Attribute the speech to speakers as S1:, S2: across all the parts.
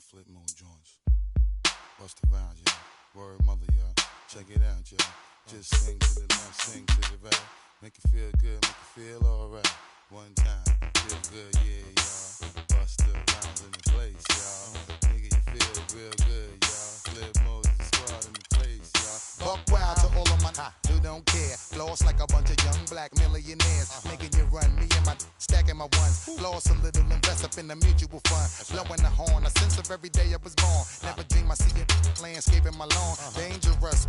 S1: flip mode joints. Bust the rounds, y'all. Word mother, y'all. Check it out, y'all. Just swing to the left, swing to the right. Make it feel good, make it feel alright. One time, feel good, yeah, y'all. Bust the rounds in the place, y'all. Nigga, you feel real good, y'all. Flip mode, the squad in the place, y'all.
S2: Buck wild to all of my who don't care. Floss like a bunch of young black millionaires. Making you run, me and my stacking my ones. Floss a little, invest up in the mutual fund. Blowing the horn, a sense of every day I was born. Never dream I see it landscaping my lawn. Dangerous,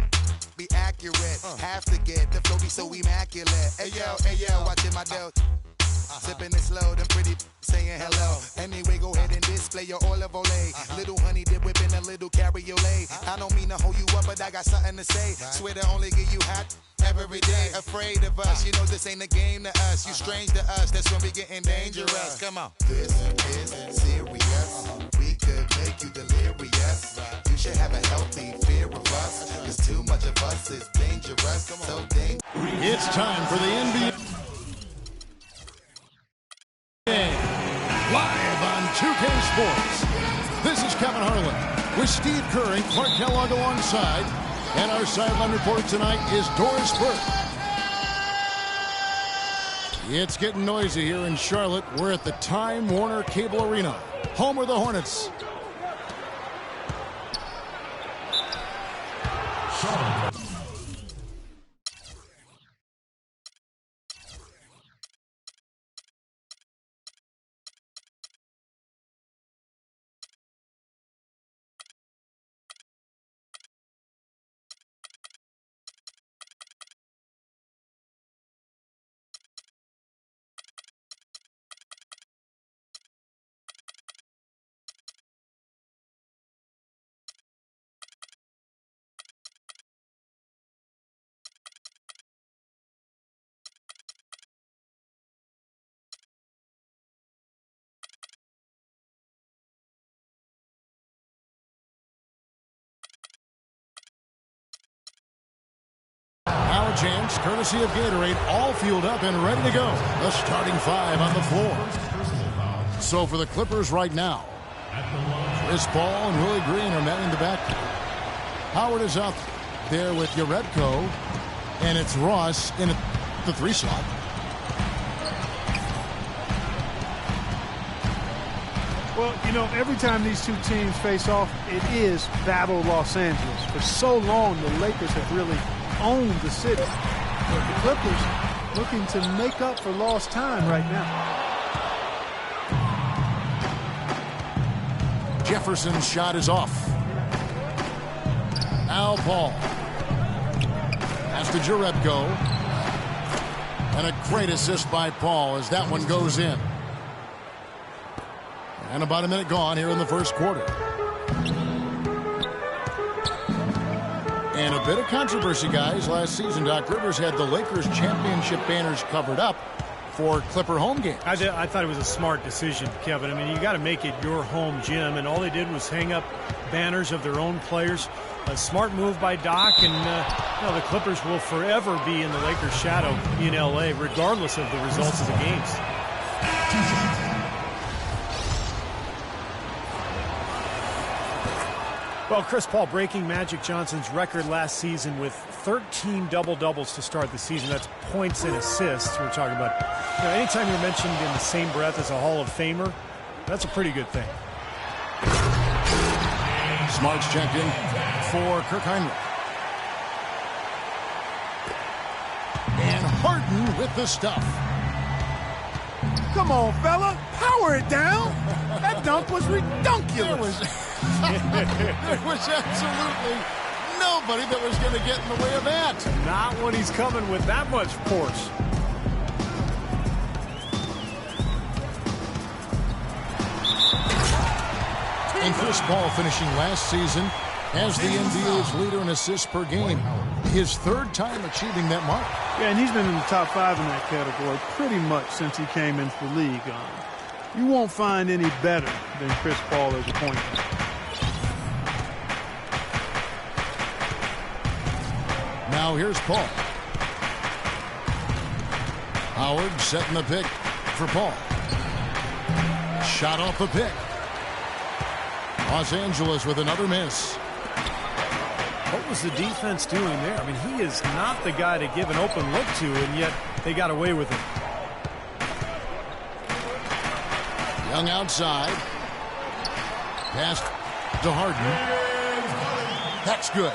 S2: be accurate. Have to get the flow be so immaculate. Hey yo, watching my dough. Sipping it slow, them pretty saying hello. Anyway, go ahead and display your olive oil. Little honey dip whipping a little cabriolet. I don't mean to hold you up, but I got something to say. Swear to only give you hot every day. Afraid of us, you know this ain't a game to us. You strange to us, that's when we getting dangerous. Come on. This is serious. We could make you delirious. You should have a healthy fear of us. Cause too much of us is dangerous. So dangerous.
S3: It's time for the NBA. Live on 2K Sports. This is Kevin Harlan with Steve Kerr and Clark Kellogg alongside. And our sideline reporter tonight is Doris Burke. It's getting noisy here in Charlotte. We're at the Time Warner Cable Arena, home of the Hornets. Our chance, courtesy of Gatorade, all fueled up and ready to go. The starting five on the floor. So for the Clippers right now, Chris Paul and Willie Green are met in the back. Howard is out there with Yaredko, and it's Ross in the 3 slot.
S4: Well, you know, every time these two teams face off, it is Battle Los Angeles. For so long, the Lakers have really owned the city. But the Clippers looking to make up for lost time right now.
S3: Jefferson's shot is off. Now Paul. Pass to Jerebko. And a great assist by Paul as that one goes in. And about a minute gone here in the first quarter. And a bit of controversy, guys. Last season, Doc Rivers had the Lakers championship banners covered up for Clipper home games.
S5: I thought it was a smart decision, Kevin. I mean, you got to make it your home gym, and all they did was hang up banners of their own players. A smart move by Doc, and you know, the Clippers will forever be in the Lakers' shadow in L.A., regardless of the results of the games. Well, Chris Paul breaking Magic Johnson's record last season with 13 double-doubles to start the season. That's points and assists we're talking about. You know, anytime you're mentioned in the same breath as a Hall of Famer, that's a pretty good thing.
S3: Smart's checked in for Kirk Heinrich. And Harden with the stuff.
S4: Come on, fella. Power it down. That dunk was redunculous.
S3: There was absolutely nobody that was going to get in the way of that.
S5: Not when he's coming with that much force.
S3: And Chris Paul finishing last season as the NBA's leader in assists per game. His third time achieving that mark.
S4: Yeah, and he's been in the top 5 in that category pretty much since he came into the league. You won't find any better than Chris Paul as a point guard.
S3: Now here's Paul. Howard setting the pick for Paul. Shot off the pick. Los Angeles with another miss.
S5: What was the defense doing there? I mean, he is not the guy to give an open look to, and yet they got away with it.
S3: Young outside. Pass to Harden. That's good.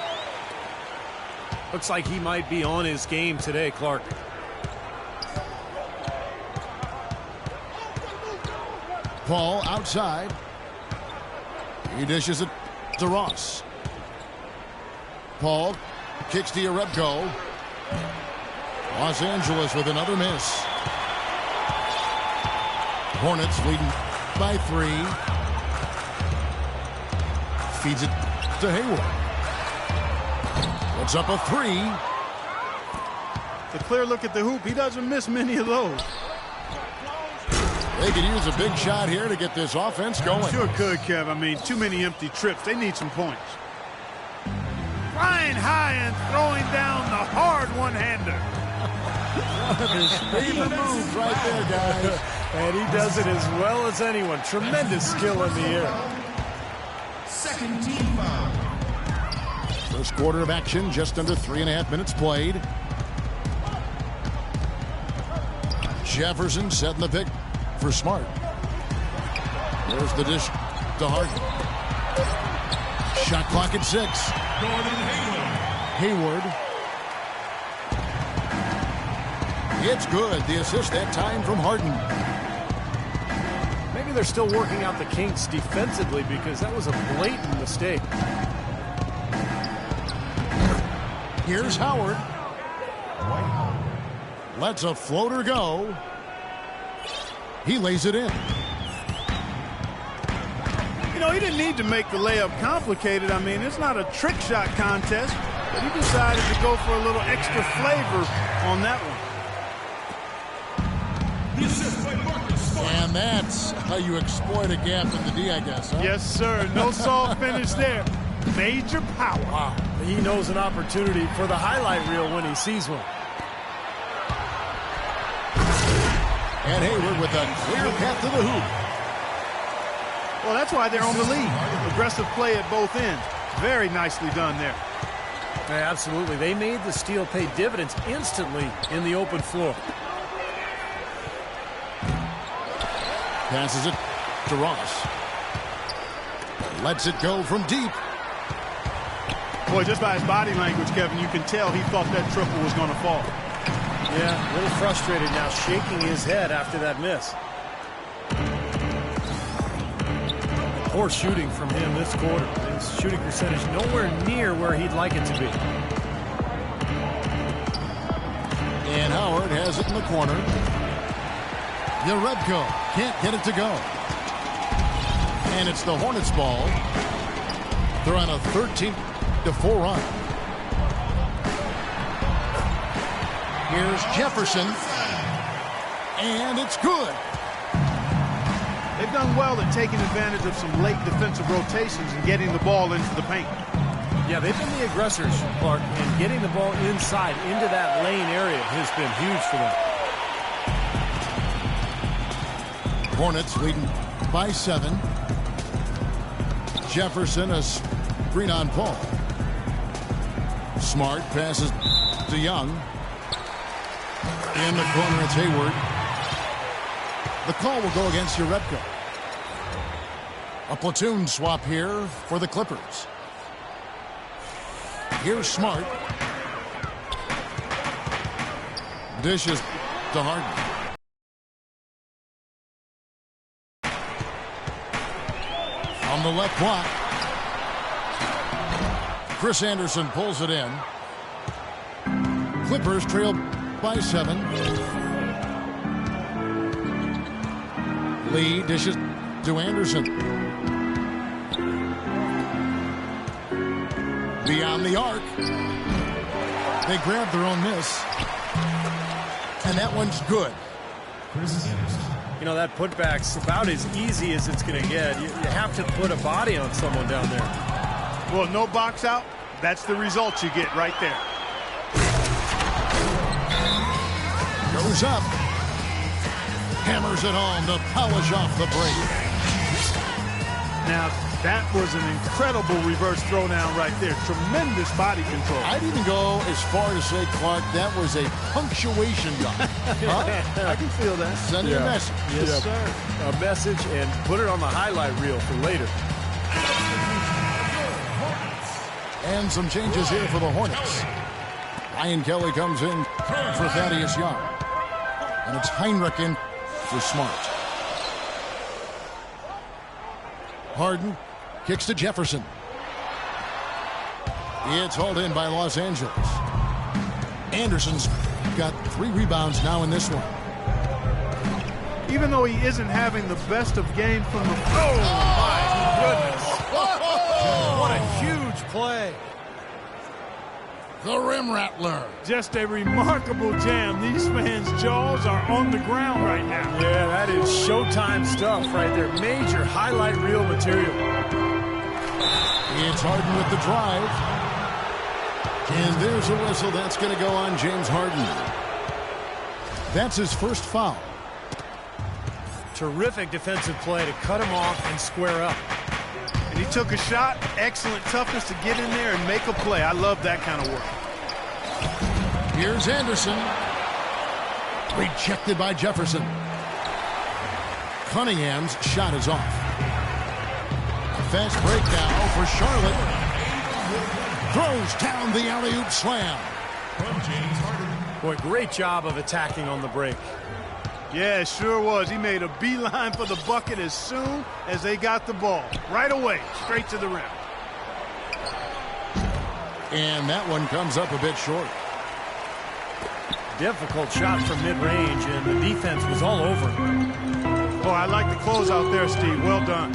S5: Looks like he might be on his game today, Clark.
S3: Paul outside. He dishes it to Ross. Paul kicks to Jerebko. Los Angeles with another miss. Hornets leading by 3. Feeds it to Hayward. Puts up a 3.
S4: The clear look at the hoop. He doesn't miss many of those.
S3: They could use a big shot here to get this offense going.
S4: Sure could, Kev. I mean, too many empty trips. They need some points. Flying high and throwing down the hard one-hander.
S3: His favorite move right there, guys.
S5: And he does it as well as anyone. Tremendous skill in the air.
S6: Second team foul.
S3: First quarter of action, just under 3.5 minutes played. Jefferson setting the pick for Smart. There's the dish to Harden. Shot clock at 6. Hayward. It's good. The assist that time from Harden.
S5: Maybe they're still working out the kinks defensively because that was a blatant mistake.
S3: Here's Howard. Lets a floater go. He lays it in.
S4: You know, he didn't need to make the layup complicated. I mean, it's not a trick shot contest, but he decided to go for a little extra flavor on that one.
S3: And that's how you exploit a gap in the D, I guess, huh?
S4: Yes, sir. No soft finish there. Major power.
S5: Wow. He knows an opportunity for the highlight reel when he sees one.
S3: And Hayward with a clear path to the hoop.
S4: Well, that's why they're on the lead. Aggressive play at both ends. Very nicely done there.
S5: Yeah, absolutely. They made the steal pay dividends instantly in the open floor.
S3: Passes it to Ross. Lets it go from deep.
S4: Boy, just by his body language, Kevin, you can tell he thought that triple was going to fall.
S5: Yeah, a little frustrated now, shaking his head after that miss. Poor shooting from him this quarter. His shooting percentage nowhere near where he'd like it to be.
S3: And Howard has it in the corner. Jerebko can't get it to go. And it's the Hornets ball. They're on a 13-4 run. Here's Jefferson. And it's good.
S4: They've done well at taking advantage of some late defensive rotations and getting the ball into the paint.
S5: Yeah, they've been the aggressors, Clark, and getting the ball inside into that lane area has been huge for them.
S3: Hornets leading by 7. Jefferson a screen on Paul. Smart passes to Young. In the corner, it's Hayward. The call will go against Jerebko. A platoon swap here for the Clippers. Here's Smart. Dishes to Harden. On the left block. Chris Anderson pulls it in. Clippers trail by 7. Lee dishes to Anderson. Beyond the arc. They grab their own miss. And that one's good.
S5: You know, that putback's about as easy as it's going to get. You have to put a body on someone down there.
S4: Well, no box out. That's the result you get right there.
S3: Goes up. Hammers it home to polish off the break.
S4: Now, that was an incredible reverse throwdown right there. Tremendous body control.
S3: I'd even go as far to say, Clark, that was a punctuation dunk. Huh?
S4: I can feel that.
S3: Send you a message.
S4: Yes, sir.
S7: A message and put it on the highlight reel for later.
S3: And some changes here for the Hornets. Ryan Kelly comes in for Thaddeus Young. And it's Heinrichen for Smart. Harden kicks to Jefferson. It's hauled in by Los Angeles. Anderson's got 3 rebounds now in this one.
S4: Even though he isn't having the best of games from the...
S7: Oh, my goodness. What a huge play.
S3: The rim rattler.
S4: Just a remarkable jam. These fans' jaws are on the ground right now.
S7: Yeah, that is Showtime stuff right there. Major highlight reel material.
S3: It's Harden with the drive. And there's a whistle. That's going to go on James Harden. That's his first foul.
S5: Terrific defensive play to cut him off and square up.
S4: And he took a shot. Excellent toughness to get in there and make a play. I love that kind of work.
S3: Here's Anderson. Rejected by Jefferson. Cunningham's shot is off. Fast break now for Charlotte. Throws down the alley-oop slam.
S7: Boy, great job of attacking on the break.
S4: Yeah, it sure was. He made a beeline for the bucket as soon as they got the ball. Right away, straight to the rim.
S3: And that one comes up a bit short.
S5: Difficult shot from mid-range, and the defense was all over him.
S4: Oh, I like the close out there, Steve. Well done.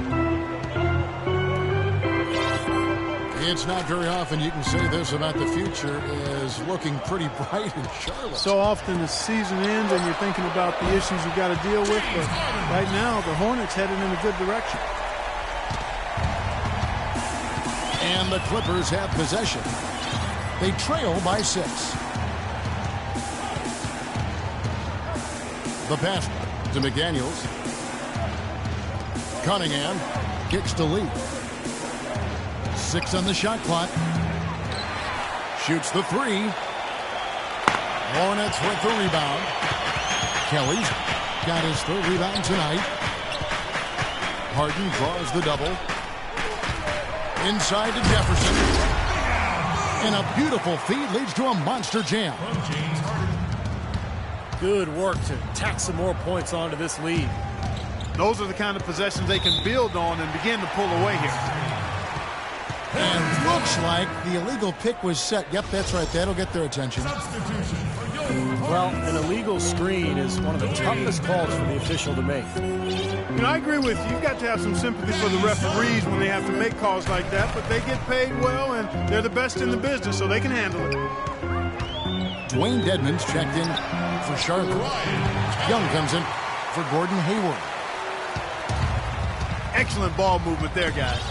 S3: It's not very often you can say this about the future is looking pretty bright in Charlotte.
S4: So often the season ends and you're thinking about the issues you've got to deal with, but right now the Hornets headed in a good direction.
S3: And the Clippers have possession. They trail by 6. The pass to McDaniels. Cunningham kicks to Lee. 6 on the shot clock. Shoots the 3. Hornets with the rebound. Kelly's got his 3rd rebound tonight. Harden draws the double. Inside to Jefferson. And a beautiful feed leads to a monster jam.
S5: Good work to tack some more points onto this lead.
S4: Those are the kind of possessions they can build on and begin to pull away here.
S3: And looks like the illegal pick was set. Yep, that's right. That'll get their attention.
S5: Well, an illegal screen is one of the toughest calls for the official to make.
S4: You know, I agree with you. You've got to have some sympathy for the referees when they have to make calls like that, but they get paid well, and they're the best in the business, so they can handle it.
S3: Dwayne Dedmon's checked in for Charlotte. Young comes in for Gordon Hayward.
S4: Excellent ball movement there, guys.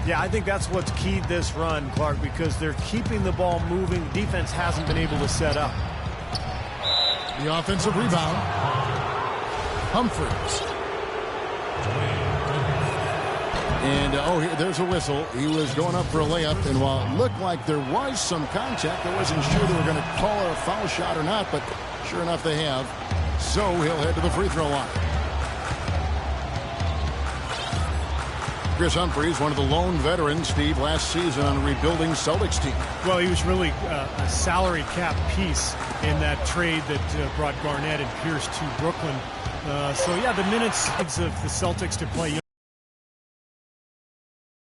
S5: Yeah, I think that's what's keyed this run, Clark, because they're keeping the ball moving. Defense hasn't been able to set up.
S3: The offensive rebound. Humphries. And, there's a whistle. He was going up for a layup, and while it looked like there was some contact, I wasn't sure they were going to call it a foul shot or not, but sure enough they have. So he'll head to the free throw line. Chris Humphries, one of the lone veterans, Steve, last season on a rebuilding Celtics team.
S5: Well, he was really a salary cap piece in that trade that brought Garnett and Pierce to Brooklyn. The minutes of the Celtics to play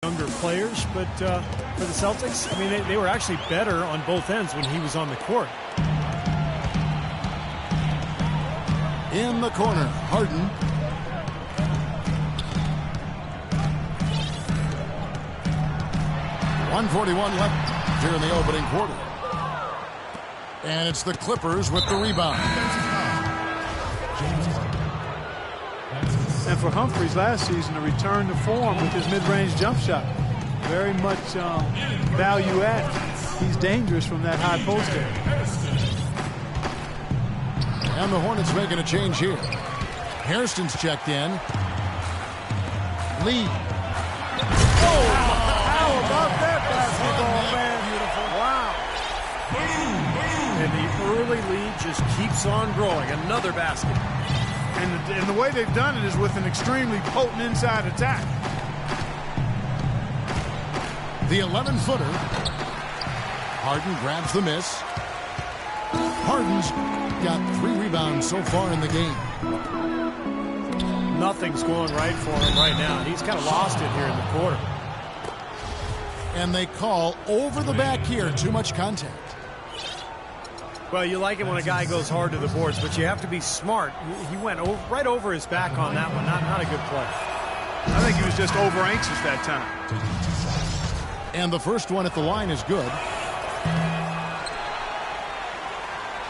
S5: younger players, but for the Celtics, I mean, they were actually better on both ends when he was on the court.
S3: In the corner, Harden. .141 left here in the opening quarter. And it's the Clippers with the rebound.
S4: And for Humphries last season, a return to form with his mid-range jump shot. Very much value add. He's dangerous from that high post area.
S3: And the Hornets making a change here. Hairston's checked in. Lee
S4: How about that basketball, man? Beautiful. Wow.
S5: And the early lead just keeps on growing. Another basket.
S4: And the way they've done it is with an extremely potent inside attack.
S3: The 11-footer. Harden grabs the miss. Harden's got 3 rebounds so far in the game.
S5: Nothing's going right for him right now. He's kind of lost it here in the quarter.
S3: And they call over the back here. Too much contact.
S5: Well, you like it when a guy goes hard to the boards, but you have to be smart. He went right over his back on that one. Not a good play.
S4: I think he was just over anxious that time.
S3: And the first one at the line is good.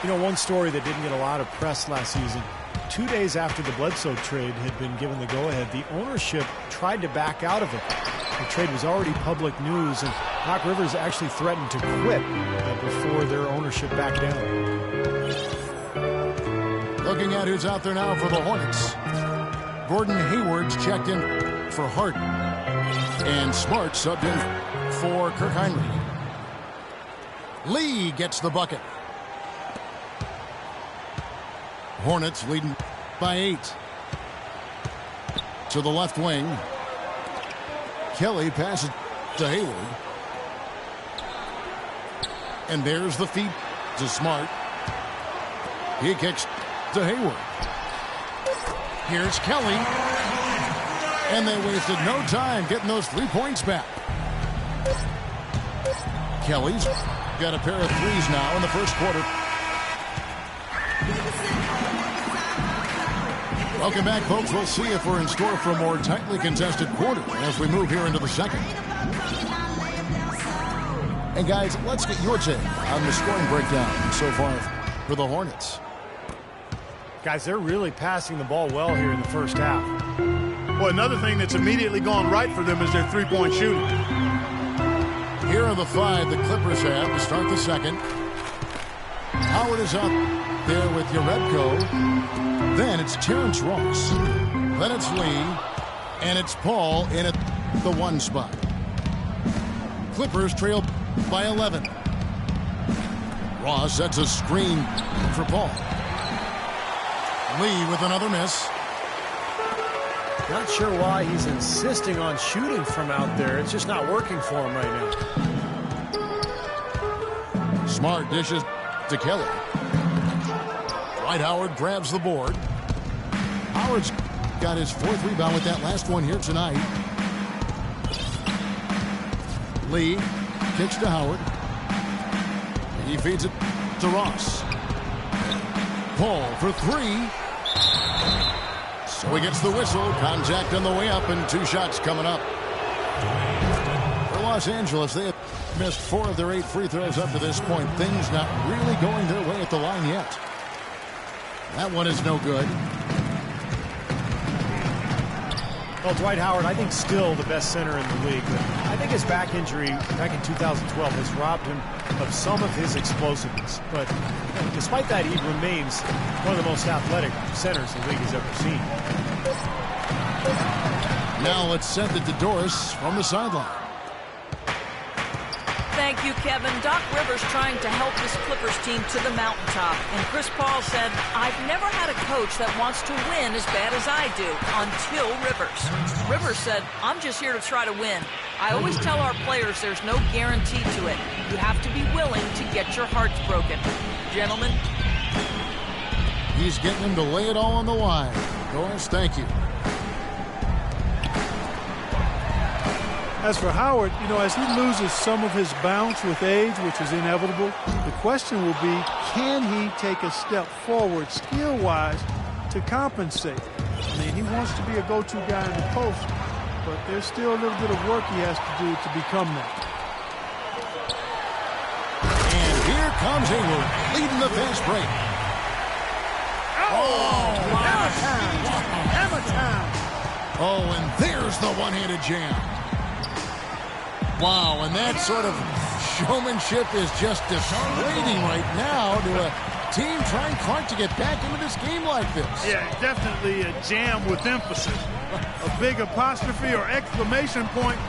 S5: You know, one story that didn't get a lot of press last season, 2 days after the Bledsoe trade had been given the go-ahead, the ownership tried to back out of it. The trade was already public news, and Doc Rivers actually threatened to quit before their ownership backed down.
S3: Looking at who's out there now for the Hornets. Gordon Hayward's checked in for Harden. And Smart subbed in for Kirk Heinrich. Lee gets the bucket. Hornets leading by 8. To the left wing. Kelly passes to Hayward. And there's the feed to Smart. He kicks to Hayward. Here's Kelly. And they wasted no time getting those 3 points back. Kelly's got a pair of threes now in the first quarter. Welcome back, folks. We'll see if we're in store for a more tightly contested quarter as we move here into the second. And guys, let's get your take on the scoring breakdown so far for the Hornets.
S5: Guys, they're really passing the ball well here in the first half.
S4: Well, another thing that's immediately gone right for them is their three-point shooting.
S3: Here are the 5 the Clippers have to start the second. Howard is up there with Yaredko. Then it's Terrence Ross. Then it's Lee. And it's Paul in at the 1 spot. Clippers trail by 11. Ross sets a screen for Paul. Lee with another miss.
S5: Not sure why he's insisting on shooting from out there. It's just not working for him right now.
S3: Smart dishes to Kelly. Dwight Howard grabs the board. Howard's got his 4th rebound with that last one here tonight. Lee kicks to Howard. He feeds it to Ross. Paul for 3. So he gets the whistle. Contact on the way up and 2 shots coming up. For Los Angeles, they have missed 4 of their 8 free throws up to this point. Things not really going their way at the line yet. That one is no good.
S5: Well, Dwight Howard, I think, still the best center in the league. But I think his back injury back in 2012 has robbed him of some of his explosiveness. But despite that, he remains one of the most athletic centers the league has ever seen.
S3: Now let's send it to Doris from the sideline.
S8: Thank you, Kevin. Doc Rivers trying to help this Clippers team to the mountaintop. And Chris Paul said, I've never had a coach that wants to win as bad as I do, until Rivers. Rivers said, I'm just here to try to win. I always tell our players there's no guarantee to it. You have to be willing to get your hearts broken. Gentlemen.
S3: He's getting him to lay it all on the line. Doris, thank you.
S4: As for Howard, you know, as he loses some of his bounce with age, which is inevitable, the question will be, can he take a step forward skill-wise to compensate? I mean, he wants to be a go-to guy in the post, but there's still a little bit of work he has to do to become that.
S3: And here comes Hayward, leading the fast break.
S4: Oh, hammer time! Hammer time!
S3: Oh, and there's the one-handed jam. Wow, and that sort of showmanship is just deflating right now to a team trying hard to get back into this game like this.
S4: Yeah, definitely a jam with emphasis. A big apostrophe or exclamation point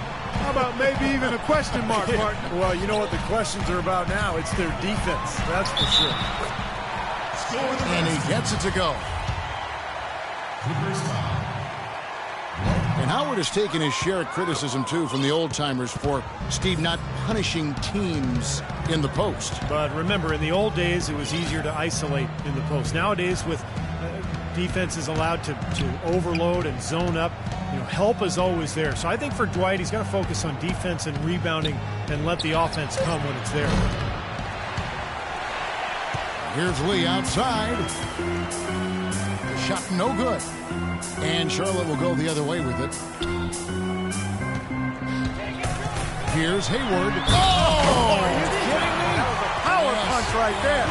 S4: How about maybe even a question mark, Martin?
S7: Well, you know what the questions are about now? It's their defense, that's for sure.
S3: And he gets it to go. And Howard has taken his share of criticism, too, from the old-timers for, Steve, not punishing teams in the post.
S5: But remember, in the old days, it was easier to isolate in the post. Nowadays, with defenses allowed to overload and zone up, help is always there. So I think for Dwight, he's got to focus on defense and rebounding and let the offense come when it's there.
S3: Here's Lee outside. The shot no good. And Charlotte will go the other way with it. Here's Hayward. Oh!
S7: Are you kidding me? That was a power punch right there.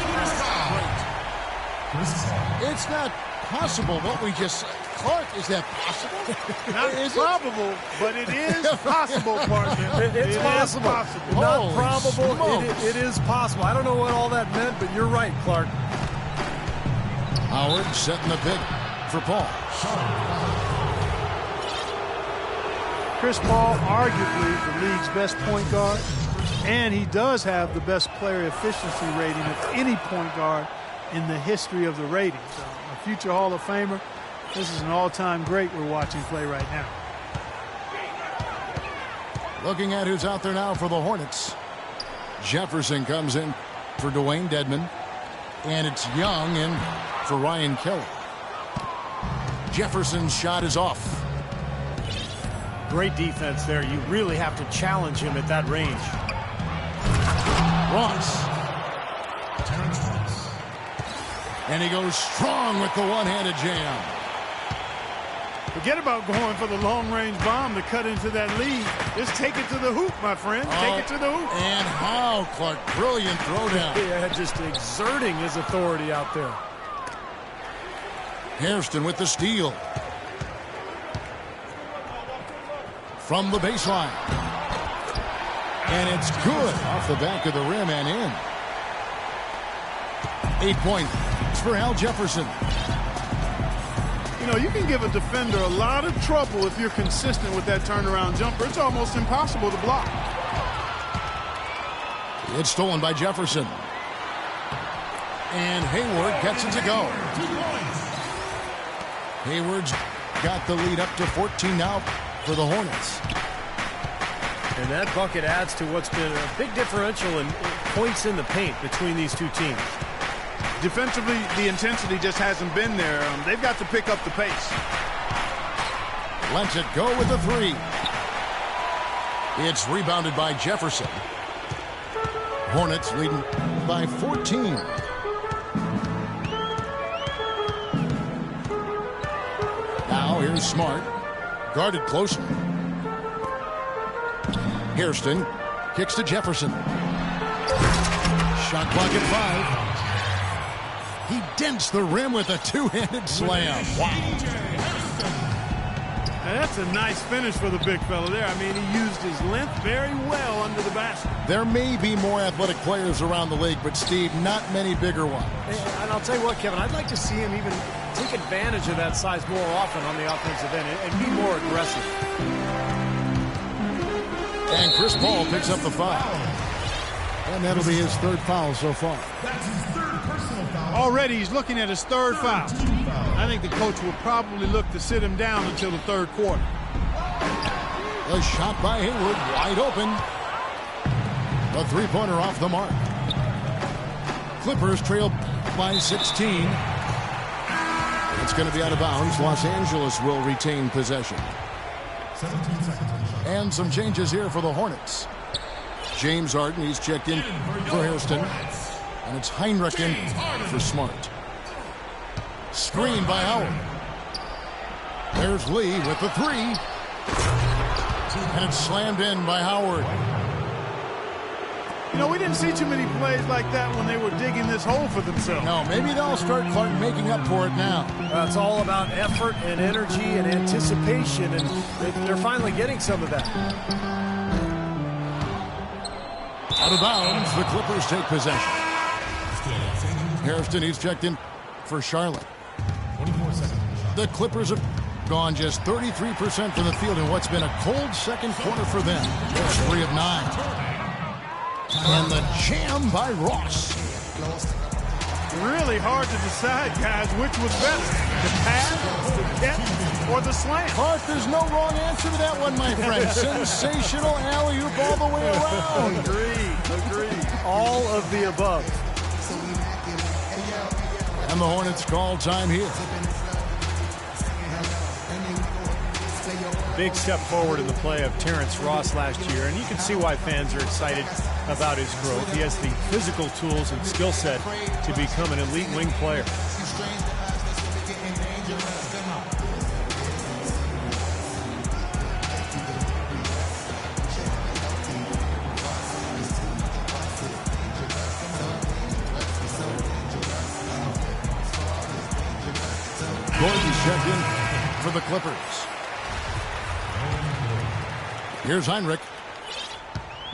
S3: It's not possible what we just said. Clark, is that possible?
S4: Not probable, but it is possible, partner.
S7: It's possible. Not probable. It is possible. I don't know what all that meant, but you're right, Clark.
S3: Howard setting the pick for Paul.
S4: Chris Paul, arguably the league's best point guard, and he does have the best player efficiency rating of any point guard in the history of the ratings. So a future Hall of Famer. This is an all-time great we're watching play right now.
S3: Looking at who's out there now for the Hornets. Jefferson comes in for Dwayne Dedmon. And it's Young in for Ryan Kelly. Jefferson's shot is off.
S5: Great defense there. You really have to challenge him at that range.
S3: Ross. And he goes strong with the one-handed jam.
S4: Forget about going for the long-range bomb to cut into that lead. Just take it to the hoop, my friend. Take it to the hoop.
S3: And how, Clark. Brilliant throwdown.
S7: Yeah, just exerting his authority out there.
S3: Hairston with the steal. From the baseline. And it's good off the back of the rim and in. 8 points for Al Jefferson.
S4: You can give a defender a lot of trouble if you're consistent with that turnaround jumper. It's almost impossible to block.
S3: It's stolen by Jefferson. And Hayward gets it to go. Hayward's got the lead up to 14 now for the Hornets.
S5: And that bucket adds to what's been a big differential in points in the paint between these two teams.
S4: Defensively, the intensity just hasn't been there. They've got to pick up the pace.
S3: Lets it go with the three. It's rebounded by Jefferson. Hornets leading by 14. Now here's Smart. Guarded closely. Hairston kicks to Jefferson. Shot clock at 5. He dents the rim with a two-handed slam. Wow.
S4: Now that's a nice finish for the big fella there. I mean, he used his length very well under the basket.
S3: There may be more athletic players around the league, but, Steve, not many bigger ones.
S5: And I'll tell you what, Kevin, I'd like to see him even take advantage of that size more often on the offensive end and be more aggressive.
S3: And Chris Paul picks up the foul. And that'll be his third foul so far.
S6: That's his third personal foul.
S4: Already he's looking at his third foul. I think the coach will probably look to sit him down until the third quarter.
S3: A shot by Hayward, wide open. A three-pointer off the mark. Clippers trail by 16. It's going to be out of bounds. Los Angeles will retain possession.
S6: 17 seconds on the shot.
S3: And some changes here for the Hornets. James Harden, he's checked in for Hairston. And it's Heinrich in for Smart. Screen by Howard. There's Lee with the three. And it's slammed in by Howard.
S4: We didn't see too many plays like that when they were digging this hole for themselves.
S3: No, maybe they'll start Clark making up for it now.
S5: It's all about effort and energy and anticipation, and they're finally getting some of that.
S3: Out of bounds, the Clippers take possession. Hairston, he's checked in for Charlotte.
S6: 24 seconds on the shot.
S3: The Clippers have gone just 33% from the field in what's been a cold second quarter for them. Just 3 of 9. And the jam by Ross.
S4: Really hard to decide, guys, which was better, the pass, the catch, or the slam.
S3: Clark, there's no wrong answer to that one, my friend. Sensational alley-oop all the way around.
S4: Agreed. All of the above.
S3: And the Hornets call time here.
S5: Big step forward in the play of Terrence Ross last year, and you can see why fans are excited about his growth. He has the physical tools and skill set to become an elite wing player.
S3: Gordon checked in for the Clippers. Here's Heinrich.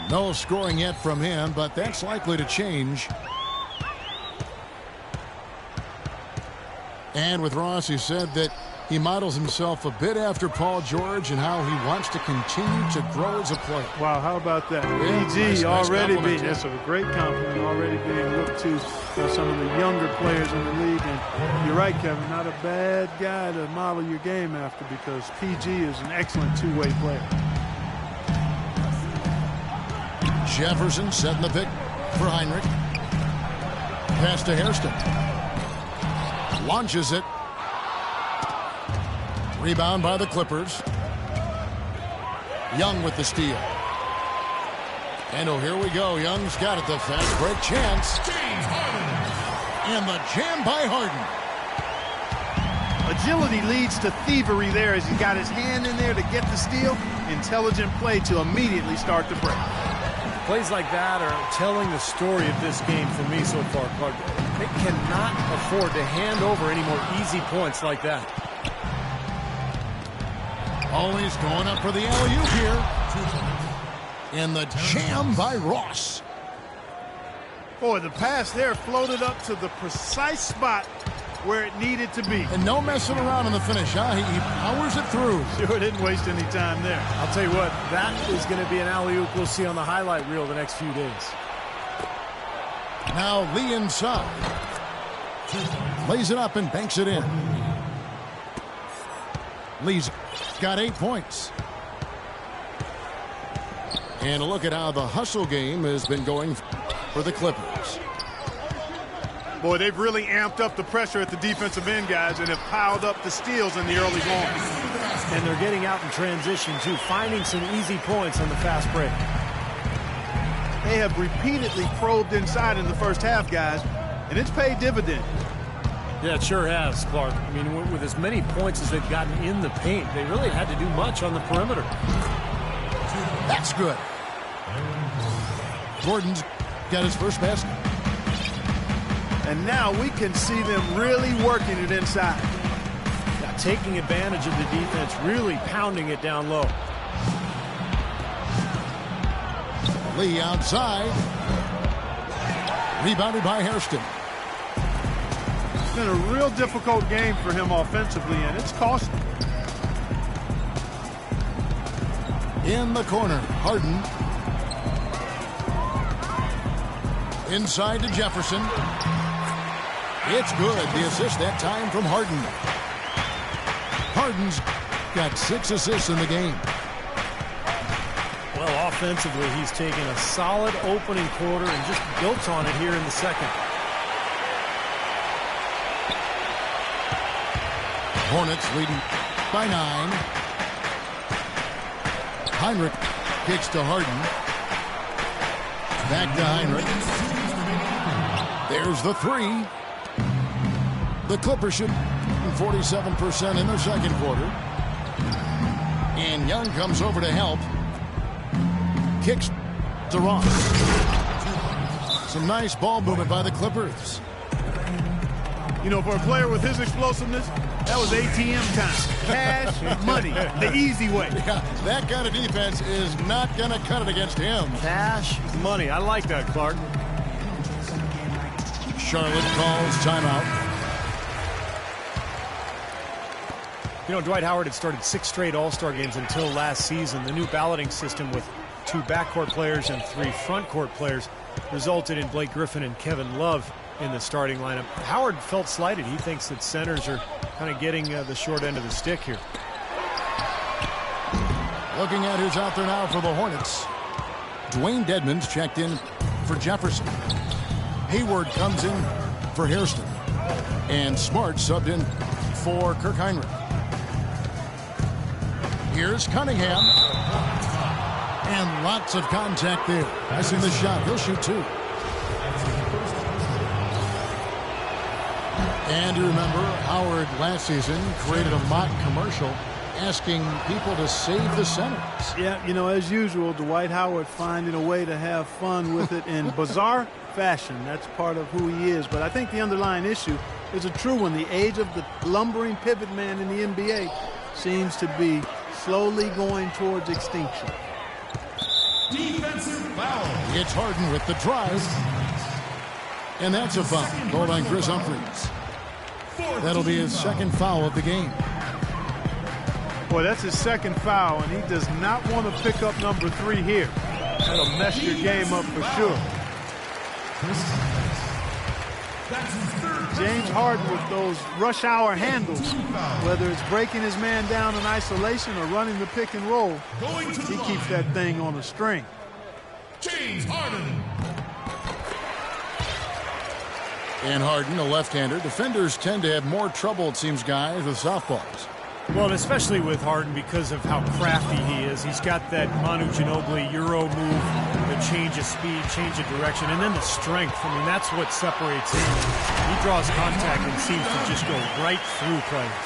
S3: No scoring yet from him, but that's likely to change. And with Ross, he said that he models himself a bit after Paul George and how he wants to continue to grow as a player.
S4: Wow, how about that?
S3: Yeah,
S4: PG already being,
S3: compliment.
S4: that's a great compliment, already being looked to some of the younger players in the league. And you're right, Kevin, not a bad guy to model your game after, because PG is an excellent two-way player.
S3: Jefferson setting the pick for Heinrich. Pass to Hairston. Launches it. Rebound by the Clippers. Young with the steal. And oh, here we go. Young's got it. The fast break chance. And the jam by Harden.
S4: Agility leads to thievery there as he got his hand in there to get the steal. Intelligent play to immediately start the break.
S5: Plays like that are telling the story of this game for me so far, Clark. They cannot afford to hand over any more easy points like that.
S3: Always going up for the alley-oop here. And the jam by Ross.
S4: Boy, the pass there floated up to the precise spot where it needed to be.
S3: And no messing around in the finish, huh? He powers it through.
S4: Sure didn't waste any time there.
S5: I'll tell you what, that is going to be an alley-oop we'll see on the highlight reel the next few days.
S3: Now Lee inside. Lays it up and banks it in. Lee's got 8 points. And look at how the hustle game has been going for the Clippers.
S4: Boy, they've really amped up the pressure at the defensive end, guys, and have piled up the steals in the early going.
S5: And they're getting out in transition, too, finding some easy points on the fast break.
S4: They have repeatedly probed inside in the first half, guys, and it's paid dividend.
S5: Yeah, it sure has, Clark. I mean, with as many points as they've gotten in the paint, they really had to do much on the perimeter.
S3: That's good. Gordon's got his first basket.
S4: And now we can see them really working it inside.
S5: Yeah, taking advantage of the defense, really pounding it down low.
S3: Lee outside. Rebounded by Hairston.
S4: It's been a real difficult game for him offensively, and it's costing.
S3: In the corner, Harden. Inside to Jefferson. It's good. The assist that time from Harden. Harden's got 6 assists in the game.
S5: Well, offensively, he's taken a solid opening quarter and just built on it here in the second.
S3: Hornets leading by 9. Heinrich kicks to Harden. Back to Heinrich. There's the 3. The Clippers shoot 47% in their second quarter. And Young comes over to help. Kicks to Ross. Some nice ball movement by the Clippers.
S4: You know, for a player with his explosiveness, that was ATM time. Cash money, the easy way.
S3: Yeah, that kind of defense is not going to cut it against him.
S5: Cash money. I like that, Clark. Charlotte calls timeout. You know, Dwight Howard had started 6 straight All-Star games until last season. The new balloting system with 2 backcourt players and 3 frontcourt players resulted in Blake Griffin and Kevin Love in the starting lineup. Howard felt slighted. He thinks that centers are kind of getting the short end of the stick here.
S3: Looking at who's out there now for the Hornets. Dwayne Dedmon's checked in for Jefferson. Hayward comes in for Hairston. And Smart subbed in for Kirk Heinrich. Here's Cunningham. And lots of contact there. Missing the shot. He'll shoot 2. And you remember Howard last season created a mock commercial asking people to save the centers.
S4: Yeah, you know, as usual, Dwight Howard finding a way to have fun with it in bizarre fashion. That's part of who he is. But I think the underlying issue is a true one. The age of the lumbering pivot man in the NBA seems to be slowly going towards extinction.
S6: Defensive foul.
S3: It's Harden with the drive. And that's a foul called on Chris Humphries. That'll be his second foul of the game.
S4: Boy, that's his second foul, and he does not want to pick up number 3 here. That'll mess your game up for sure. James Harden with those rush hour handles, whether it's breaking his man down in isolation or running the pick and roll, he keeps that thing on a string.
S6: James Harden.
S3: And Harden, a left-hander. Defenders tend to have more trouble, it seems, guys, with softballs.
S5: Well, and especially with Harden because of how crafty he is. He's got that Manu Ginobili Euro move, the change of speed, change of direction, and then the strength. I mean, that's what separates him. He draws contact and seems to just go right through players.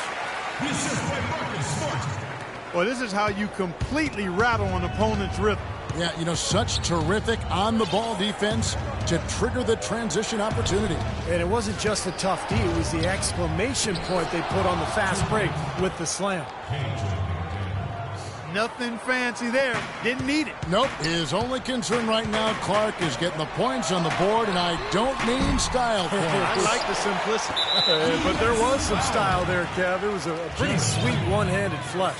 S4: Well, this is how you completely rattle an opponent's rhythm.
S3: Yeah, you know, such terrific on-the-ball defense to trigger the transition opportunity.
S5: And it wasn't just a tough D, it was the exclamation point they put on the fast break with the slam.
S4: Nothing fancy there. Didn't need it.
S3: Nope. His only concern right now, Clark, is getting the points on the board, and I don't mean style points.
S4: I like the simplicity.
S5: But there was some style there, Kev. It was a pretty sweet one-handed flush.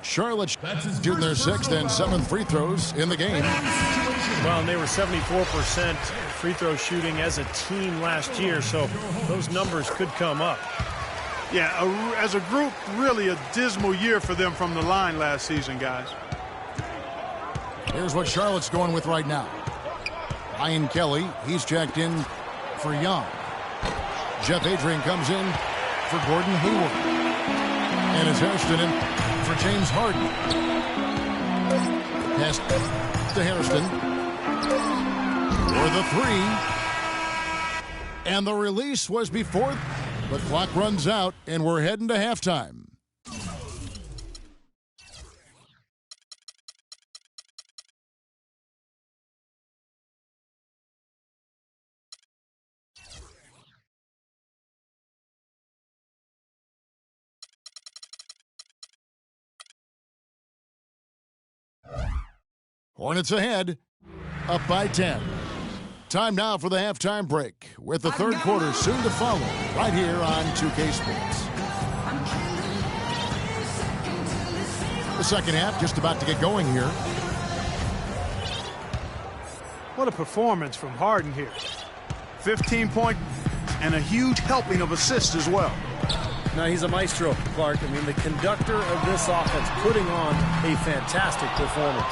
S3: Charlotte shooting their 6th and 7th free throws in the game.
S5: Well, and they were 74% free throw shooting as a team last year, so those numbers could come up.
S4: Yeah, as a group, really a dismal year for them from the line last season, guys.
S3: Here's what Charlotte's going with right now. Ryan Kelly, he's checked in for Young. Jeff Adrian comes in for Gordon Hayward. And it's Hairston in for James Harden. Pass to Hairston for the 3. And the release was before, but clock runs out, and we're heading to halftime. Hornets ahead, up by 10. Time now for the halftime break, with the third quarter soon to follow, right here on 2K Sports. The second half just about to get going here.
S4: What a performance from Harden here. 15 points and a huge helping of assists as well.
S7: Now he's a maestro, Clark. I mean, the conductor of this offense putting on a fantastic performance.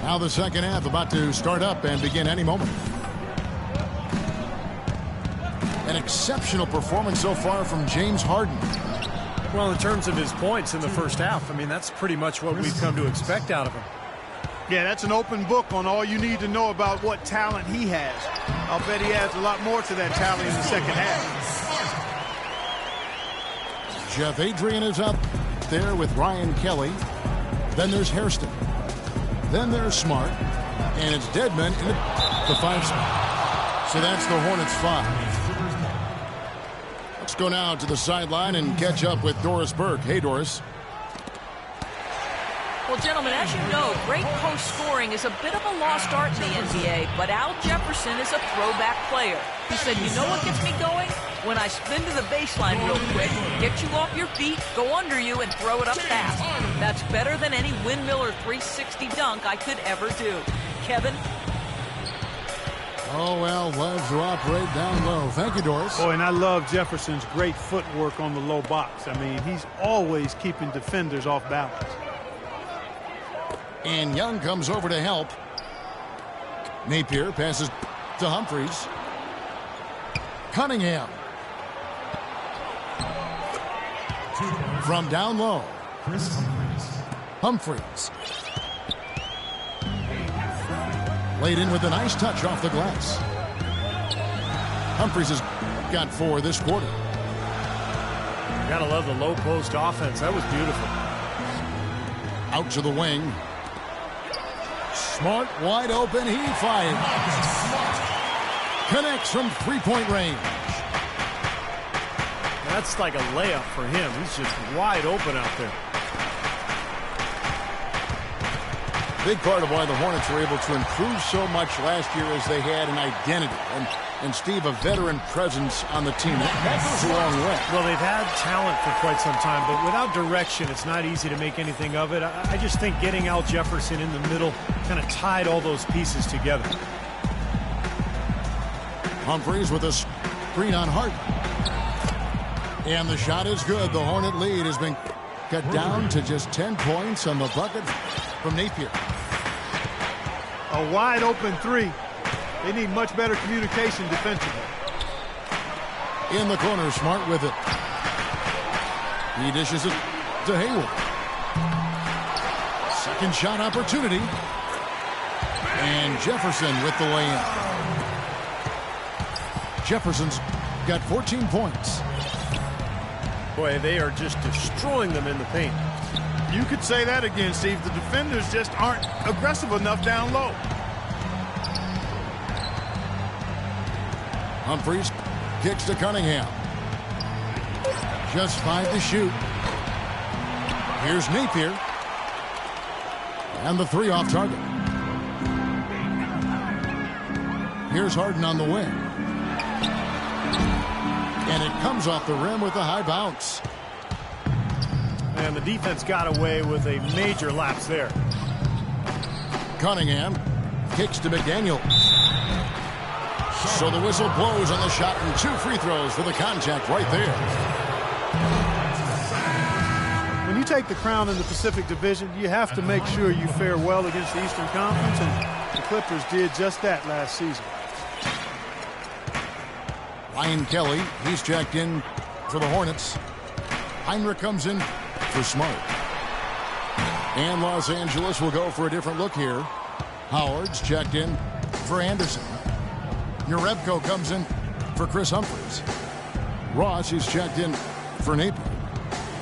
S3: Now the second half about to start up and begin any moment. An exceptional performance so far from James Harden.
S5: Well, in terms of his points in the first half, I mean, that's pretty much what we've come to expect out of him.
S4: Yeah, that's an open book on all you need to know about what talent he has. I'll bet he adds a lot more to that talent in the second half.
S3: Jeff Adrian is up there with Ryan Kelly. Then there's Hairston. Then there's Smart. And it's Dedmon in the 5 spot. So that's the Hornets 5. Let's go now to the sideline and catch up with Doris Burke. Hey, Doris.
S8: Well, gentlemen, as you know, great post scoring is a bit of a lost art in the NBA, but Al Jefferson is a throwback player. He said, you know what gets me going? When I spin to the baseline real quick, get you off your feet, go under you, and throw it up fast. That's better than any windmill or 360 dunk I could ever do. Kevin?
S3: Oh, well, loves to operate down low. Thank you, Doris.
S4: Oh, and I love Jefferson's great footwork on the low box. I mean, he's always keeping defenders off balance.
S3: And Young comes over to help. Napier passes to Humphries. Cunningham. From down low. Humphries. Laid in with a nice touch off the glass. Humphries has got 4 this quarter.
S5: Gotta love the low post offense. That was beautiful.
S3: Out to the wing. Smart wide open. He fires. Connects from three-point range.
S5: That's like a layup for him. He's just wide open out there.
S3: Big part of why the Hornets were able to improve so much last year is they had an identity. And Steve, a veteran presence on the team. That goes a long way.
S5: Well, they've had talent for quite some time, but without direction, it's not easy to make anything of it. I just think getting Al Jefferson in the middle kind of tied all those pieces together.
S3: Humphries with a screen on Harden. And the shot is good. The Hornet lead has been cut down to just 10 points on the bucket from Napier.
S4: A wide open 3. They need much better communication defensively.
S3: In the corner, Smart with it. He dishes it to Hayward. Second shot opportunity. And Jefferson with the lay-in. Jefferson's got 14 points.
S5: Boy, they are just destroying them in the paint.
S4: You could say that again, Steve. The defenders just aren't aggressive enough down low.
S3: Humphries kicks to Cunningham. Just 5 to shoot. Here's Napier. And the 3 off target. Here's Harden on the wing. And it comes off the rim with a high bounce.
S5: And the defense got away with a major lapse there.
S3: Cunningham kicks to McDaniels. So the whistle blows on the shot and 2 free throws for the contact right there.
S4: When you take the crown in the Pacific Division, you have to make sure you fare well against the Eastern Conference, and the Clippers did just that last season.
S3: Ryan Kelly, he's checked in for the Hornets. Heinrich comes in for Smart. And Los Angeles will go for a different look here. Howard's checked in for Anderson. Urebko comes in for Chris Humphries. Ross is checked in for Napier.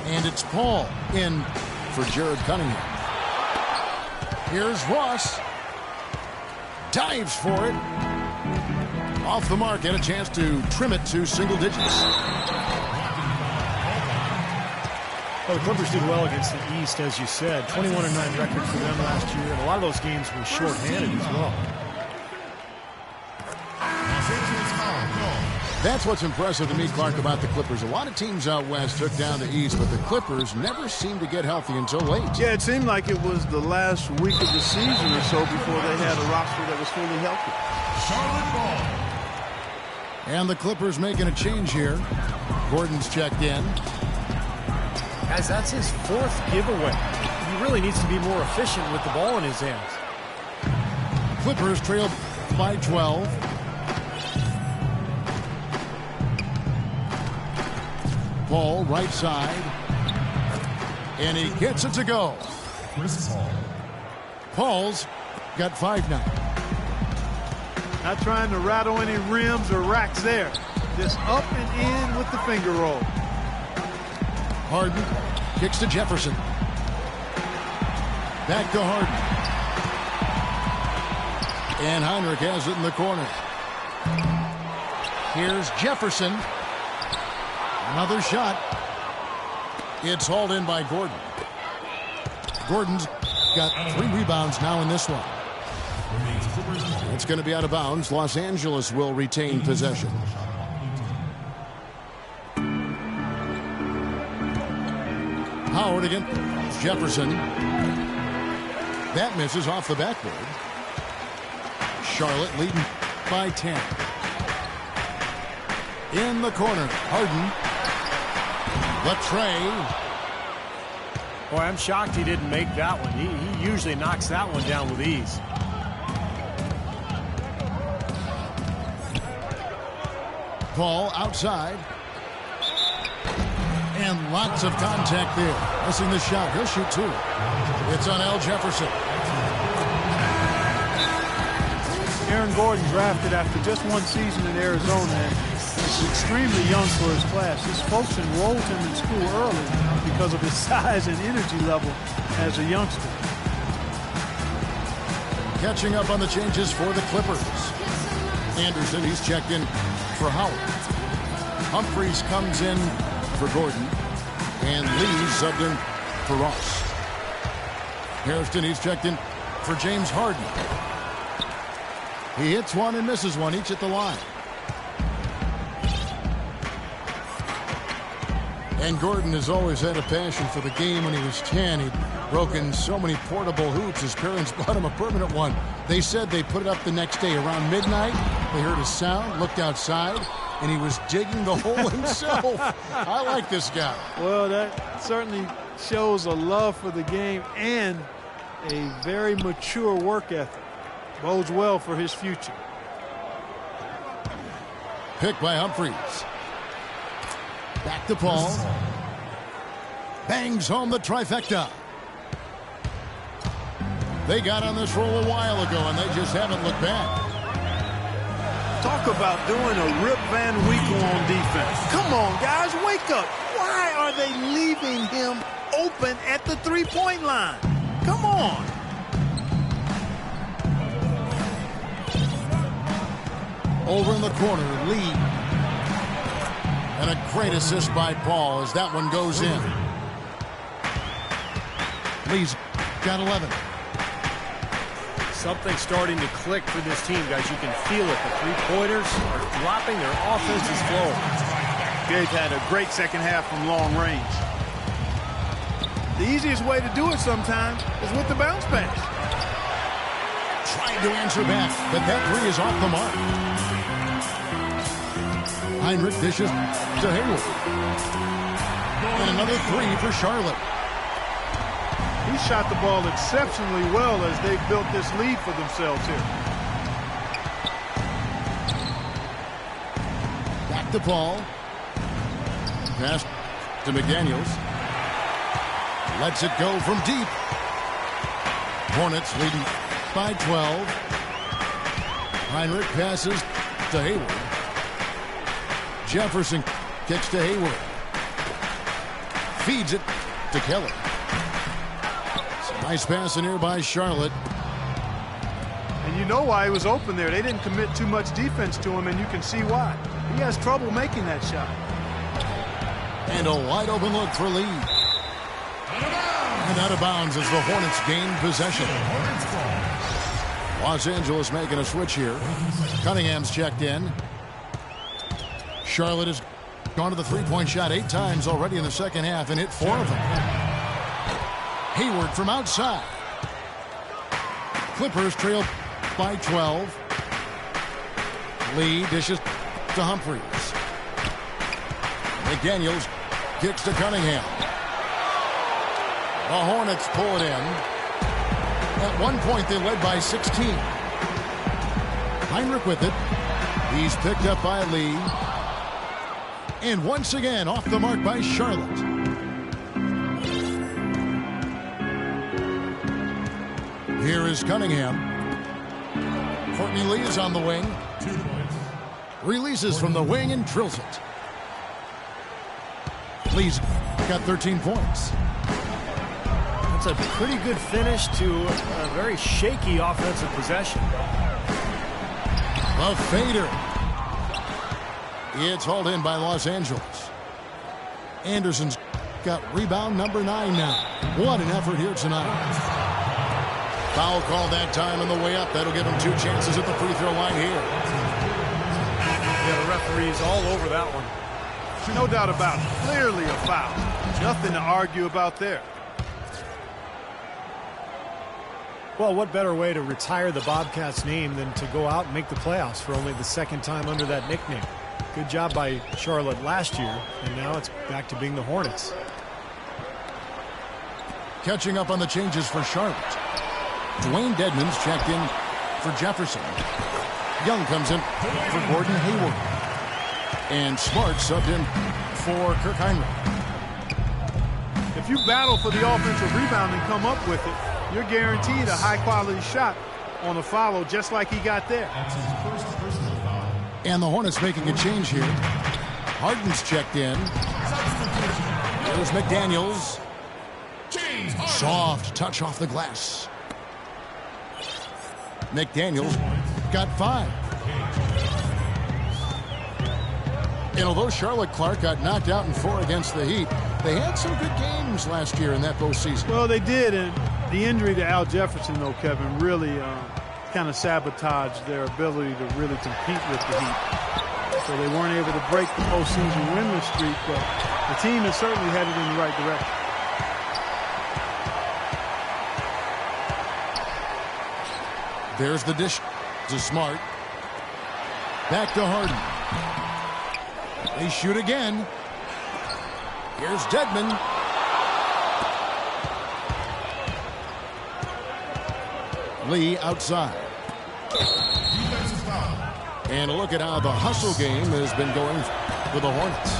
S3: And it's Paul in for Jared Cunningham. Here's Ross. Dives for it. Off the mark and a chance to trim it to single digits.
S5: Well, the Clippers did well against the East, as you said. 21-9 record for them last year. And a lot of those games were shorthanded as well.
S3: That's what's impressive to me, Clark, about the Clippers. A lot of teams out west took down the East, but the Clippers never seemed to get healthy until late.
S4: Yeah, it seemed like it was the last week of the season or so before they had a roster that was fully healthy.
S3: And the Clippers making a change here. Gordon's checked in.
S5: Guys, that's his 4th giveaway. He really needs to be more efficient with the ball in his hands.
S3: Clippers trailed by 12. Paul, right side. And he gets it to go. Paul's got 5 now.
S4: Not trying to rattle any rims or racks there. Just up and in with the finger roll.
S3: Harden kicks to Jefferson. Back to Harden. And Heinrich has it in the corner. Here's Jefferson. Another shot. It's hauled in by Gordon. Gordon's got 3 rebounds now in this one. It's going to be out of bounds. Los Angeles will retain possession. Howard against Jefferson. That misses off the backboard. Charlotte leading by 10. In the corner, Harden. Latrey.
S5: Boy, I'm shocked he didn't make that one. He usually knocks that one down with ease.
S3: Paul outside. And lots of contact there. Missing the shot. He'll shoot two. It's on Al Jefferson.
S4: Aaron Gordon drafted after just one season in Arizona. And he's extremely young for his class. His folks enrolled him in school early because of his size and energy level as a youngster.
S3: Catching up on the changes for the Clippers. Anderson, he's checked in for Howard. Humphries comes in for Gordon. And Lee subbed in for Ross. Harrison, he's checked in for James Harden. He hits one and misses one, each at the line. And Gordon has always had a passion for the game. When he was 10, he'd broken so many portable hoops. His parents bought him a permanent one. They said they put it up the next day around midnight. They heard a sound, looked outside, and he was digging the hole himself. I like this guy.
S4: Well, that certainly shows a love for the game and a very mature work ethic. Bodes well for his future.
S3: Pick by Humphries. Back to Paul. Bangs home the trifecta. They got on this roll a while ago, and they just haven't looked back.
S9: Talk about doing a Rip Van Winkle on defense. Come on, guys, wake up. Why are they leaving him open at the three-point line? Come on.
S3: Over in the corner, Lee. And a great assist by Paul as that one goes in. Lee's got 11.
S5: Something's starting to click for this team, guys. You can feel it. The three-pointers are dropping. Their offense is flowing.
S9: They've had a great second half from long range. The easiest way to do it sometimes is with the bounce pass.
S3: Trying to answer back, but that three is off the mark. Heinrich dishes to Hayward. And another three for Charlotte.
S4: He shot the ball exceptionally well as they've built this lead for themselves here.
S3: Back to Paul. Pass to McDaniels. Lets it go from deep. Hornets leading by 12. Heinrich passes to Hayward. Jefferson kicks to Hayward. Feeds it to Kelly. Nice pass in here by Charlotte.
S4: And you know why he was open there. They didn't commit too much defense to him, and you can see why. He has trouble making that shot.
S3: And a wide open look for Lee. And out of bounds as the Hornets gain possession. Los Angeles making a switch here. Cunningham's checked in. Charlotte has gone to the three-point shot 8 times already in the second half and hit 4 of them. Hayward from outside. Clippers trail by 12. Lee dishes to Humphries. McDaniels kicks to Cunningham. The Hornets pull it in. At one point, they led by 16. Heinrich with it. He's picked up by Lee. And once again, off the mark by Charlotte. Here is Cunningham. Courtney Lee is on the wing. Releases from the wing and drills it. Lee's got 13 points.
S5: That's a pretty good finish to a very shaky offensive possession.
S3: A fader. It's hauled in by Los Angeles. Anderson's got rebound number 9 now. What an effort here tonight. Foul called that time on the way up. That'll give him 2 chances at the free throw line here.
S5: Yeah, the referee's all over that one.
S9: No doubt about it. Clearly a foul. Nothing to argue about there.
S5: Well, what better way to retire the Bobcats name than to go out and make the playoffs for only the second time under that nickname. Good job by Charlotte last year, and now it's back to being the Hornets.
S3: Catching up on the changes for Charlotte. Dwayne Dedmon's checked in for Jefferson. Young comes in for Gordon Hayward. And Smart subbed in for Kirk Heinrich.
S9: If you battle for the offensive rebound and come up with it, you're guaranteed a high-quality shot on a follow just like he got there.
S6: That's his first personal foul.
S3: And the Hornets making a change here. Harden's checked in. There's McDaniels. Soft touch off the glass. McDaniels got 5. And although Charlotte Clark got knocked out in 4 against the Heat, they had some good games last year in that postseason.
S9: Well, they did, and the injury to Al Jefferson, though, Kevin, really kind of sabotaged their ability to really compete with the Heat. So they weren't able to break the postseason winless streak, but the team is certainly headed in the right direction.
S3: There's the dish to Smart. Back to Harden. They shoot again. Here's Dedmon. Lee outside.
S6: Defensive foul.
S3: And look at how the hustle game has been going for the Hornets.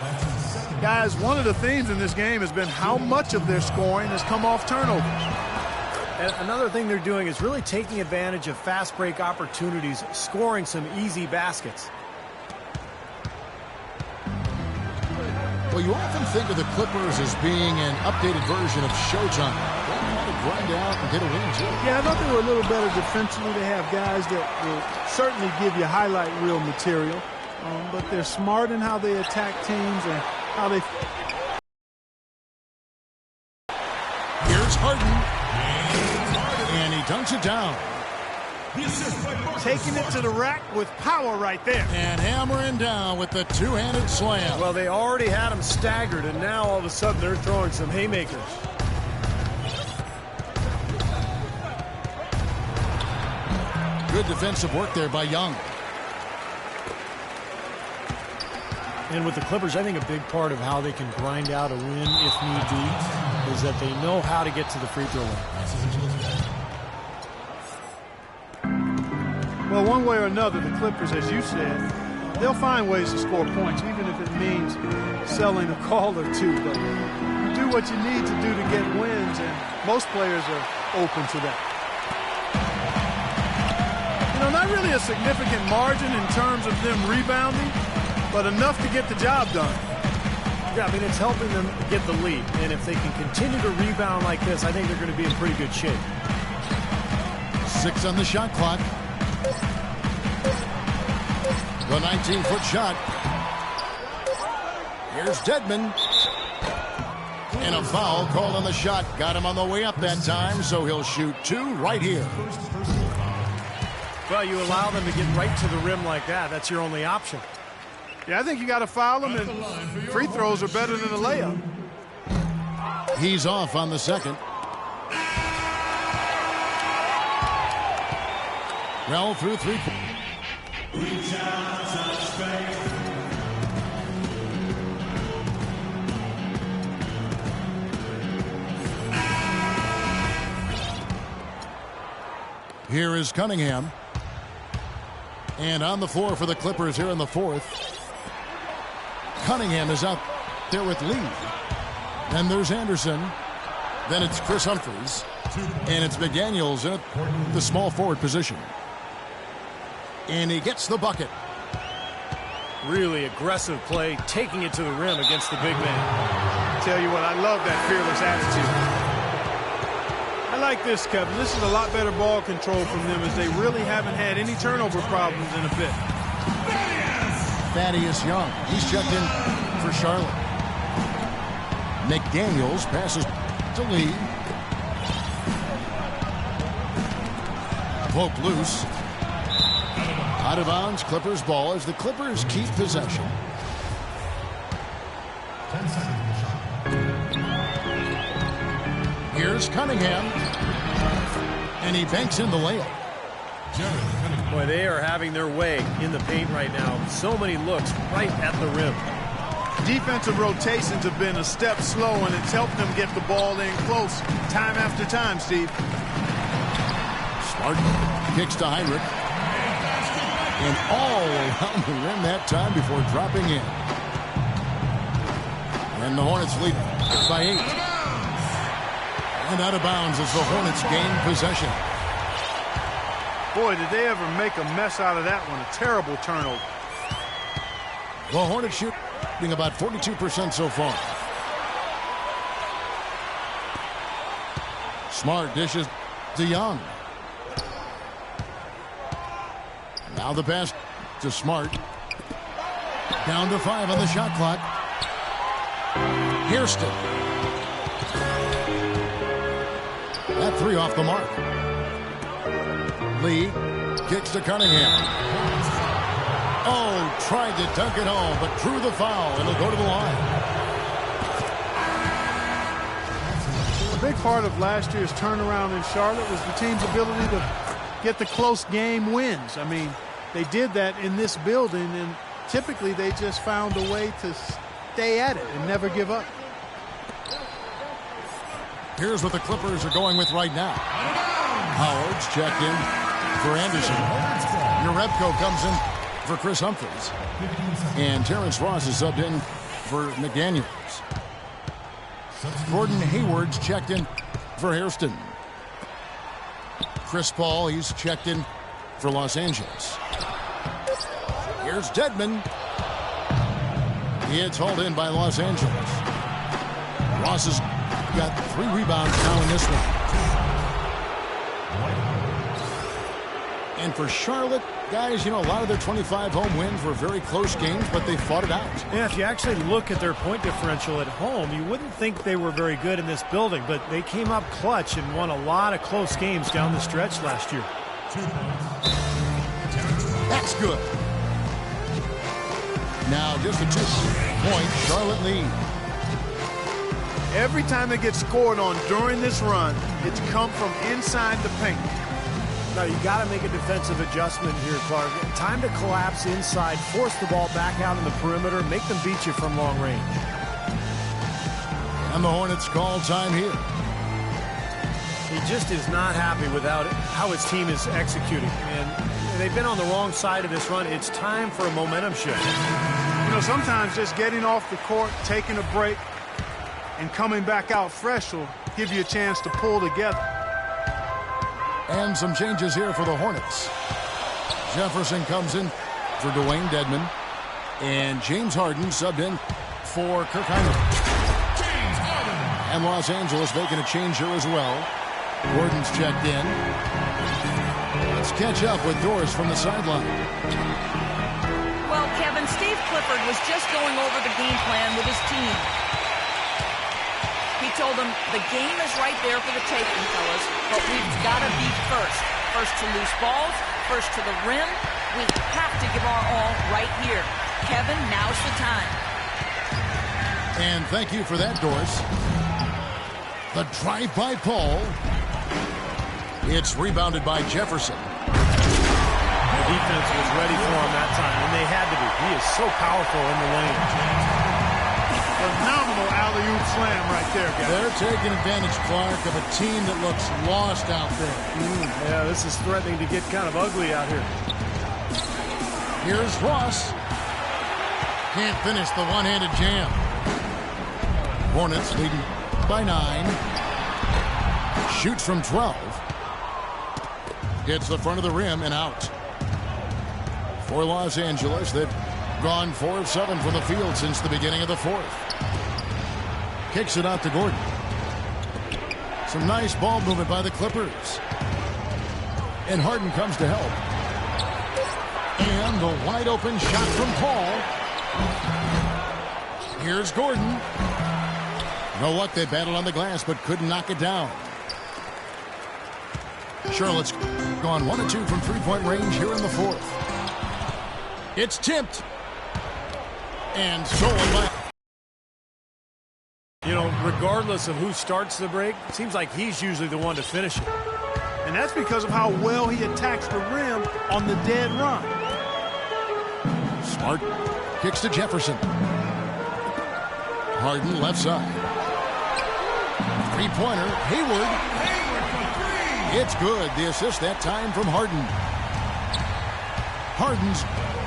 S6: That's his second.
S9: Guys, one of the themes in this game has been how much of their scoring has come off turnovers.
S5: And another thing they're doing is really taking advantage of fast break opportunities, scoring some easy baskets.
S3: Well, you often think of the Clippers as being an updated version of Showtime. They know how to grind out and get a win, too.
S9: Yeah, I thought they were a little better defensively. They have guys that will certainly give you highlight reel material, but they're smart in how they attack teams and how they...
S3: Here's Harden. And he dunks it down.
S9: Taking it to the rack with power right there.
S3: And hammering down with the two-handed slam.
S5: Well, they already had him staggered, and now all of a sudden they're throwing some haymakers.
S3: Good defensive work there by Young.
S5: And with the Clippers, I think a big part of how they can grind out a win if need be is that they know how to get to the free throw line.
S9: Well, one way or another, the Clippers, as you said, they'll find ways to score points, even if it means selling a call or two. But you do what you need to do to get wins, and most players are open to that. You know, not really a significant margin in terms of them rebounding, but enough to get the job done.
S5: Yeah, I mean, it's helping them get the lead. And if they can continue to rebound like this, I think they're going to be in pretty good shape.
S3: 6 on the shot clock. The 19-foot shot. Here's Dedmon. And a foul called on the shot. Got him on the way up that time, so he'll shoot 2 right here.
S5: Well, you allow them to get right to the rim like that. That's your only option.
S9: Yeah, I think you got to foul them, and free throws are better than a layup.
S3: He's off on the second. Well, through 3. Here is Cunningham. And on the floor for the Clippers here in the 4th. Cunningham is out there with Lee. Then there's Anderson. Then it's Chris Humphries. And it's McDaniels in the small forward position. And he gets the bucket.
S5: Really aggressive play, taking it to the rim against the big man.
S9: Tell you what, I love that fearless attitude. I like this, Kevin. This is a lot better ball control from them, as they really haven't had any turnover problems in a bit.
S3: Thaddeus Young. He's checked in for Charlotte. McDaniels passes to Lee. Poke loose. Out of bounds, Clippers ball as the Clippers keep possession.
S6: 10 seconds on the shot.
S3: Here's Cunningham. And he banks in the layup.
S7: Boy, they are having their way in the paint right now. So many looks right at the rim.
S9: Defensive rotations have been a step slow, and it's helped them get the ball in close time after time, Steve.
S3: Smart kicks to Heinrich. And all around the rim that time before dropping in. And the Hornets lead by 8. And out of bounds as the Hornets gain possession.
S9: Boy, did they ever make a mess out of that one. A terrible turnover.
S3: The Hornets shooting about 42% so far. Smart dishes to Young. Now the pass to Smart. Down to 5 on the shot clock. Hairston. That 3 off the mark. Lee kicks to Cunningham. Oh, tried to dunk it home, but drew the foul. It'll go to the line.
S4: A big part of last year's turnaround in Charlotte was the team's ability to get the close game wins. I mean, they did that in this building, and typically they just found a way to stay at it and never give up.
S3: Here's what the Clippers are going with right now. Howard's checked in for Anderson. Urebko comes in for Chris Humphries. And Terrence Ross is subbed in for McDaniels. Gordon Hayward's checked in for Hairston. Chris Paul, he's checked in for Los Angeles. Here's Dedmon. It's hauled in by Los Angeles. Ross has got 3 rebounds now in this one. And for Charlotte, guys, you know, a lot of their 25 home wins were very close games, but they fought it out.
S5: Yeah, if you actually look at their point differential at home, you wouldn't think they were very good in this building, but they came up clutch and won a lot of close games down the stretch last year.
S3: That's good. Now just a 2-point Charlotte lead.
S9: Every time they get scored on during this run, it's come from inside the paint.
S5: Now, you got to make a defensive adjustment here, Clark. Time to collapse inside, force the ball back out in the perimeter, make them beat you from long range.
S3: And the Hornets call time here.
S5: He just is not happy with how his team is executing. And they've been on the wrong side of this run. It's time for a momentum shift.
S9: You know, sometimes just getting off the court, taking a break, and coming back out fresh will give you a chance to pull together.
S3: And some changes here for the Hornets. Jefferson comes in for Dwayne Dedmon. And James Harden subbed in for Kirk Heinrich. And Los Angeles making a change here as well. Gordon's checked in. Let's catch up with Doris from the sideline.
S8: Well, Kevin, Steve Clifford was just going over the game plan with his team. He told them, the game is right there for the taking, fellas, but we've got to be first. First to loose balls, first to the rim. We have to give our all right here. Kevin, now's the time.
S3: And thank you for that, Doris. The drive by Paul. It's rebounded by Jefferson.
S5: The defense was ready for him that time, and they had to be. He is so powerful in the lane.
S9: Phenomenal alley-oop slam right there, guys.
S3: They're taking advantage, Clark, of a team that looks lost out there.
S5: Yeah, this is threatening to get kind of ugly out here.
S3: Here's Ross. Can't finish the one-handed jam. Hornets leading by 9. Shoots from 12. Hits the front of the rim and out. For Los Angeles, they've gone 4 of 7 from the field since the beginning of the 4th. Kicks it out to Gordon. Some nice ball movement by the Clippers. And Harden comes to help. And the wide open shot from Paul. Here's Gordon. No luck, they battled on the glass but couldn't knock it down. Charlotte's gone 1 of 2 from 3-point range here in the 4th. It's tipped. And stolen by...
S5: You know, regardless of who starts the break, it seems like he's usually the one to finish it.
S9: And that's because of how well he attacks the rim on the dead run.
S3: Smart kicks to Jefferson. Harden left side. Three-pointer, Hayward. It's good. The assist that time from Harden. Harden's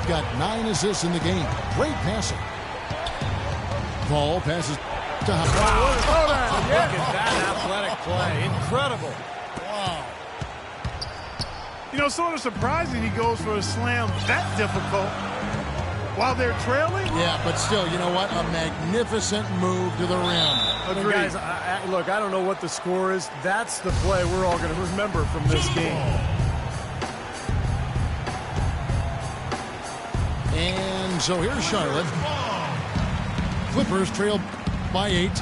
S3: got 9 assists in the game. Great passing. Paul passes to
S5: Wow. Look at that athletic play. Incredible.
S3: Wow.
S9: You know, sort of surprising he goes for a slam that difficult while they're trailing.
S3: Yeah, but still, you know what? A magnificent move to the rim.
S5: Well, guys, look, I don't know what the score is. That's the play we're all going to remember from this game.
S3: And so here's Charlotte. Clippers trail by 8.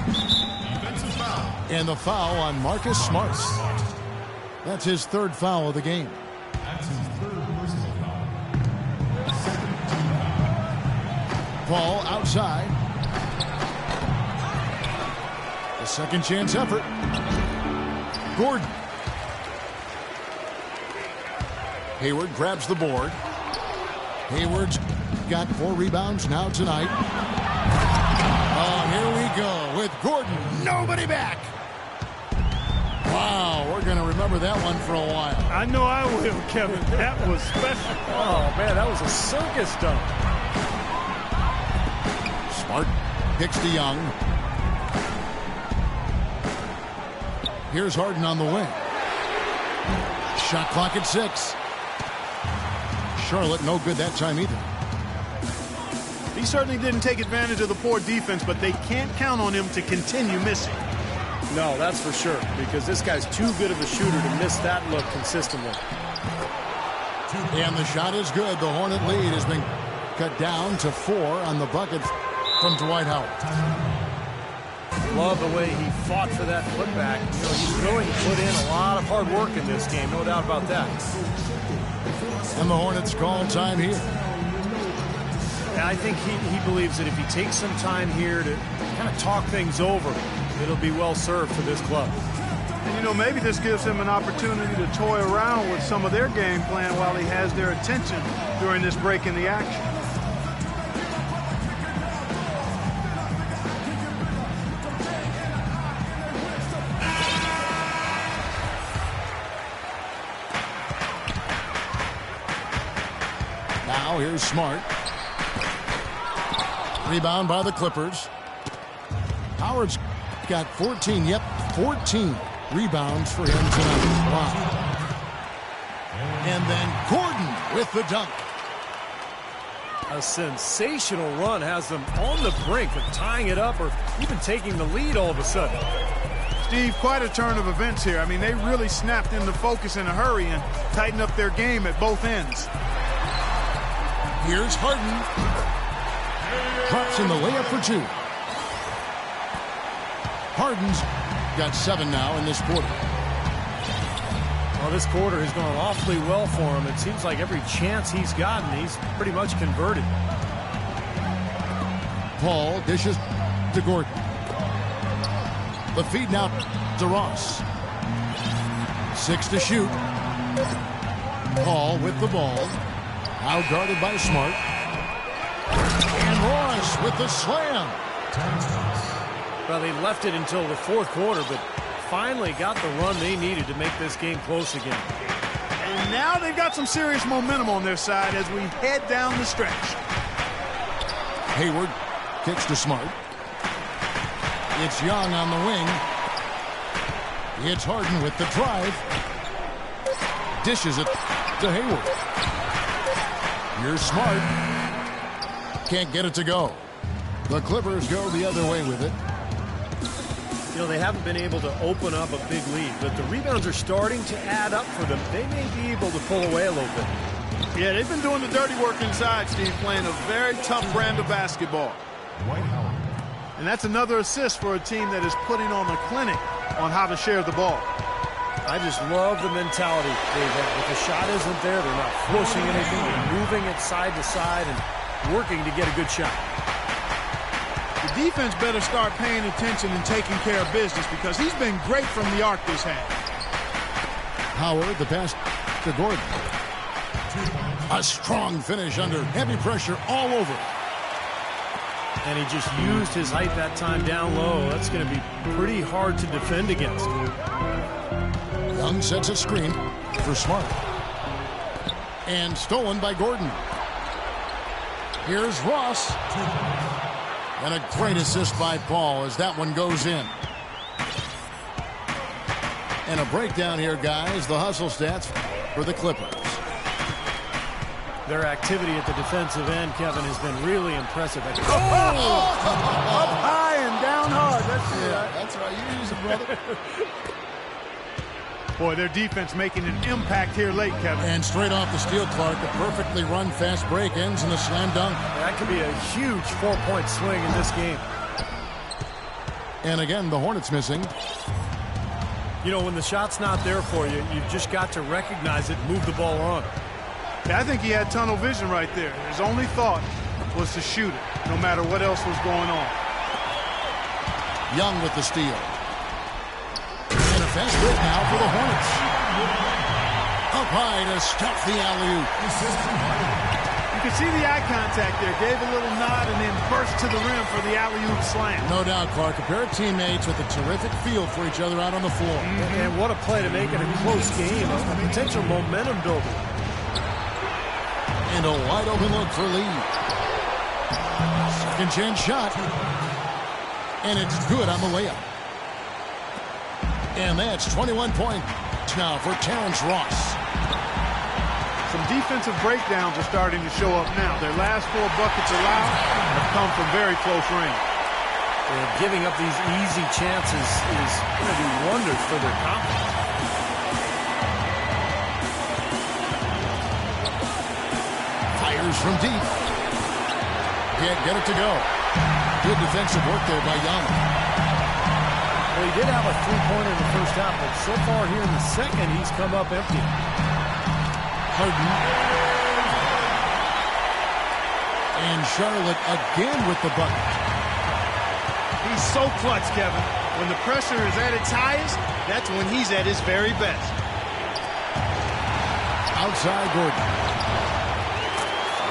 S3: And the foul on Marcus Smart. That's his 3rd foul of the game.
S6: That's his 3rd personal foul.
S3: Paul outside. A second chance effort. Gordon. Hayward grabs the board. Hayward's got 4 rebounds now tonight. Oh, here we go with Gordon. Nobody back. Wow, we're going to remember that one for a while.
S9: I know I will, Kevin. That was special.
S5: Oh, man, that was a circus dunk.
S3: Smart kicks to Young. Here's Harden on the wing. Shot clock at 6. Charlotte no good that time either.
S9: He certainly didn't take advantage of the poor defense, but they can't count on him to continue missing.
S7: No, that's for sure, because this guy's too good of a shooter to miss that look consistently.
S3: And the shot is good. The Hornet lead has been cut down to 4 on the bucket from Dwight Howard.
S5: Love the way he fought for that putback. You know, he's willing to put in a lot of hard work in this game, no doubt about that.
S3: And the Hornets call time here.
S5: And I think he believes that if he takes some time here to kind of talk things over, it'll be well served for this club.
S9: And, you know, maybe this gives him an opportunity to toy around with some of their game plan while he has their attention during this break in the action.
S3: Now here's Smart. Rebound by the Clippers. Howard's got 14. Yep, 14 rebounds for him tonight. Wow. And then Gordon with the dunk.
S5: A sensational run has them on the brink of tying it up or even taking the lead all of a sudden.
S9: Steve, quite a turn of events here. I mean, they really snapped into focus in a hurry and tightened up their game at both ends.
S3: Here's Harden. Drops in the layup for 2. Harden's got 7 now in this quarter.
S5: Well, this quarter has gone awfully well for him. It seems like every chance he's gotten, he's pretty much converted.
S3: Paul dishes to Gordon. The feed now to Ross. 6 to shoot. Paul with the ball. Now guarded by Smart. And Ross with the slam.
S5: Well, they left it until the 4th quarter, but finally got the run they needed to make this game close again.
S9: And now they've got some serious momentum on their side as we head down the stretch.
S3: Hayward kicks to Smart. It's Young on the wing. It's Harden with the drive. Dishes it to Hayward. Here's Smart. Can't get it to go. The Clippers go the other way with it.
S5: You know, they haven't been able to open up a big lead, but the rebounds are starting to add up for them. They may be able to pull away a little bit.
S9: Yeah, they've been doing the dirty work inside, Steve, playing a very tough brand of basketball.
S6: Dwight Howard.
S9: And that's another assist for a team that is putting on a clinic on how to share the ball.
S5: I just love the mentality they have. If the shot isn't there, they're not forcing anything. They're moving it side to side and working to get a good shot.
S9: The defense better start paying attention and taking care of business because he's been great from the arc this half.
S3: Howard, the pass to Gordon. A strong finish under heavy pressure all over.
S5: And he just used his height that time down low. That's going to be pretty hard to defend against.
S3: Young sets a screen for Smart. And stolen by Gordon. Here's Ross. And a great assist by Paul as that one goes in. And a breakdown here, guys. The hustle stats for the Clippers.
S5: Their activity at the defensive end, Kevin, has been really impressive.
S9: Up high and down hard.
S3: That's right. You use it, brother.
S4: Boy, their defense making an impact here late, Kevin.
S3: And straight off the steal, Clark, a perfectly run fast break ends in a slam dunk.
S5: That could be a huge 4-point swing in this game.
S3: And again, the Hornets missing.
S5: You know, when the shot's not there for you, you've just got to recognize it and move the ball on.
S4: Yeah, I think he had tunnel vision right there. His only thought was to shoot it, no matter what else was going on.
S3: Young with the steal. And a fast break now for the Hornets. Up high to stuff the alley-oop.
S4: You can see the eye contact there. Gave a little nod and then burst to the rim for the alley-oop slam.
S3: No doubt, Clark. A pair of teammates with a terrific feel for each other out on the floor.
S5: And what a play to make it a close game. A potential momentum builder.
S3: And a wide open look for Lee. Second chance shot. And it's good on the layup. And that's 21 points now for Terrence Ross.
S4: Some defensive breakdowns are starting to show up now. Their last 4 buckets allowed have come from very close range.
S5: And giving up these easy chances is going to do wonders for their confidence.
S3: Fires from deep. Can't get it to go. Good defensive work there by Young.
S5: Well, he did have a 3-pointer in the first half, but so far here in the second, he's come up empty.
S3: Harden. And Charlotte again with the bucket.
S4: He's so clutch, Kevin. When the pressure is at its highest, that's when he's at his very best.
S3: Outside Gordon.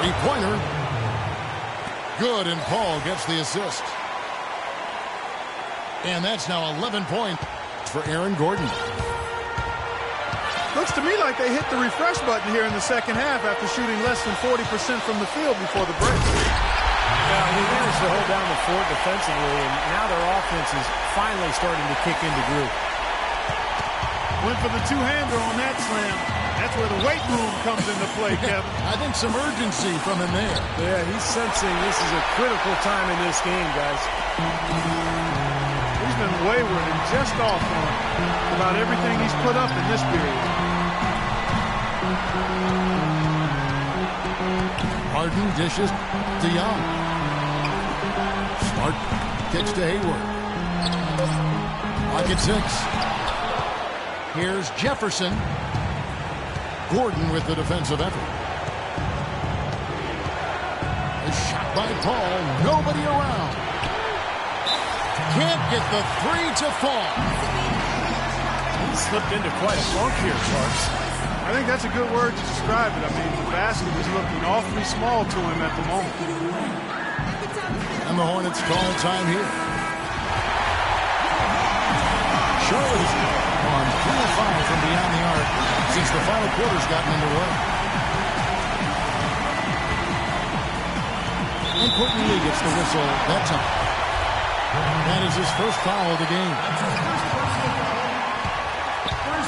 S3: 3-pointer. Good, and Paul gets the assist. And that's now 11 points for Aaron Gordon.
S4: Looks to me like they hit the refresh button here in the second half after shooting less than 40% from the field before the break.
S5: Yeah, they managed to hold down the fort defensively, and now their offense is finally starting to kick into groove.
S4: Went for the two-hander on that slam. That's where the weight room comes into play, Kevin.
S3: I think some urgency from him there.
S5: Yeah, he's sensing this is a critical time in this game, guys.
S4: He's been wayward and just off on about everything he's put up in this period.
S3: Harden dishes to Young. Smart kicks to Hayward. Pocket 6. Here's Jefferson. Gordon with the defensive effort. A shot by Paul. Nobody around. Can't get the 3 to fall.
S5: He slipped into quite a funk here, Sharks.
S4: I think that's a good word to describe it. I mean, the basket was looking awfully small to him at the moment.
S3: And the Hornets call time here. Charlotte is on 3 of 5 from beyond the arc since the final quarter's gotten underway. And Courtney Lee gets the whistle that time. That is his first foul of the game.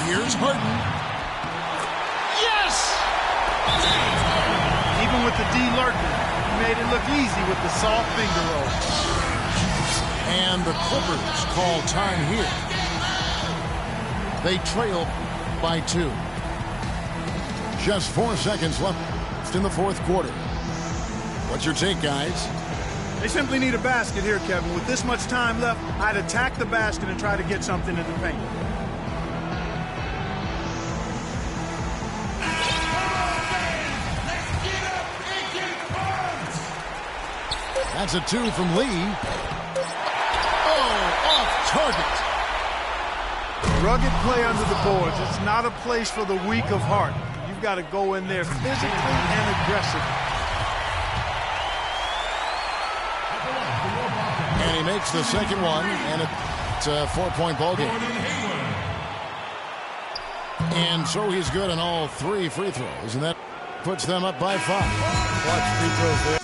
S3: Here's Harden. Yes!
S4: Even with the D lurking, he made it look easy with the soft finger roll.
S3: And the Clippers call time here. They trail by 2. Just 4 seconds left in the fourth quarter. What's your take, guys?
S4: They simply need a basket here, Kevin. With this much time left, I'd attack the basket and try to get something in the paint.
S3: That's a 2 from Lee.
S4: Rugged play under the boards. It's not a place for the weak of heart. You've got to go in there physically and aggressively.
S3: And he makes the second one, and it's a 4-point ball game. And so he's good on all 3 free throws, and that puts them up by 5.
S7: Watch free throws there.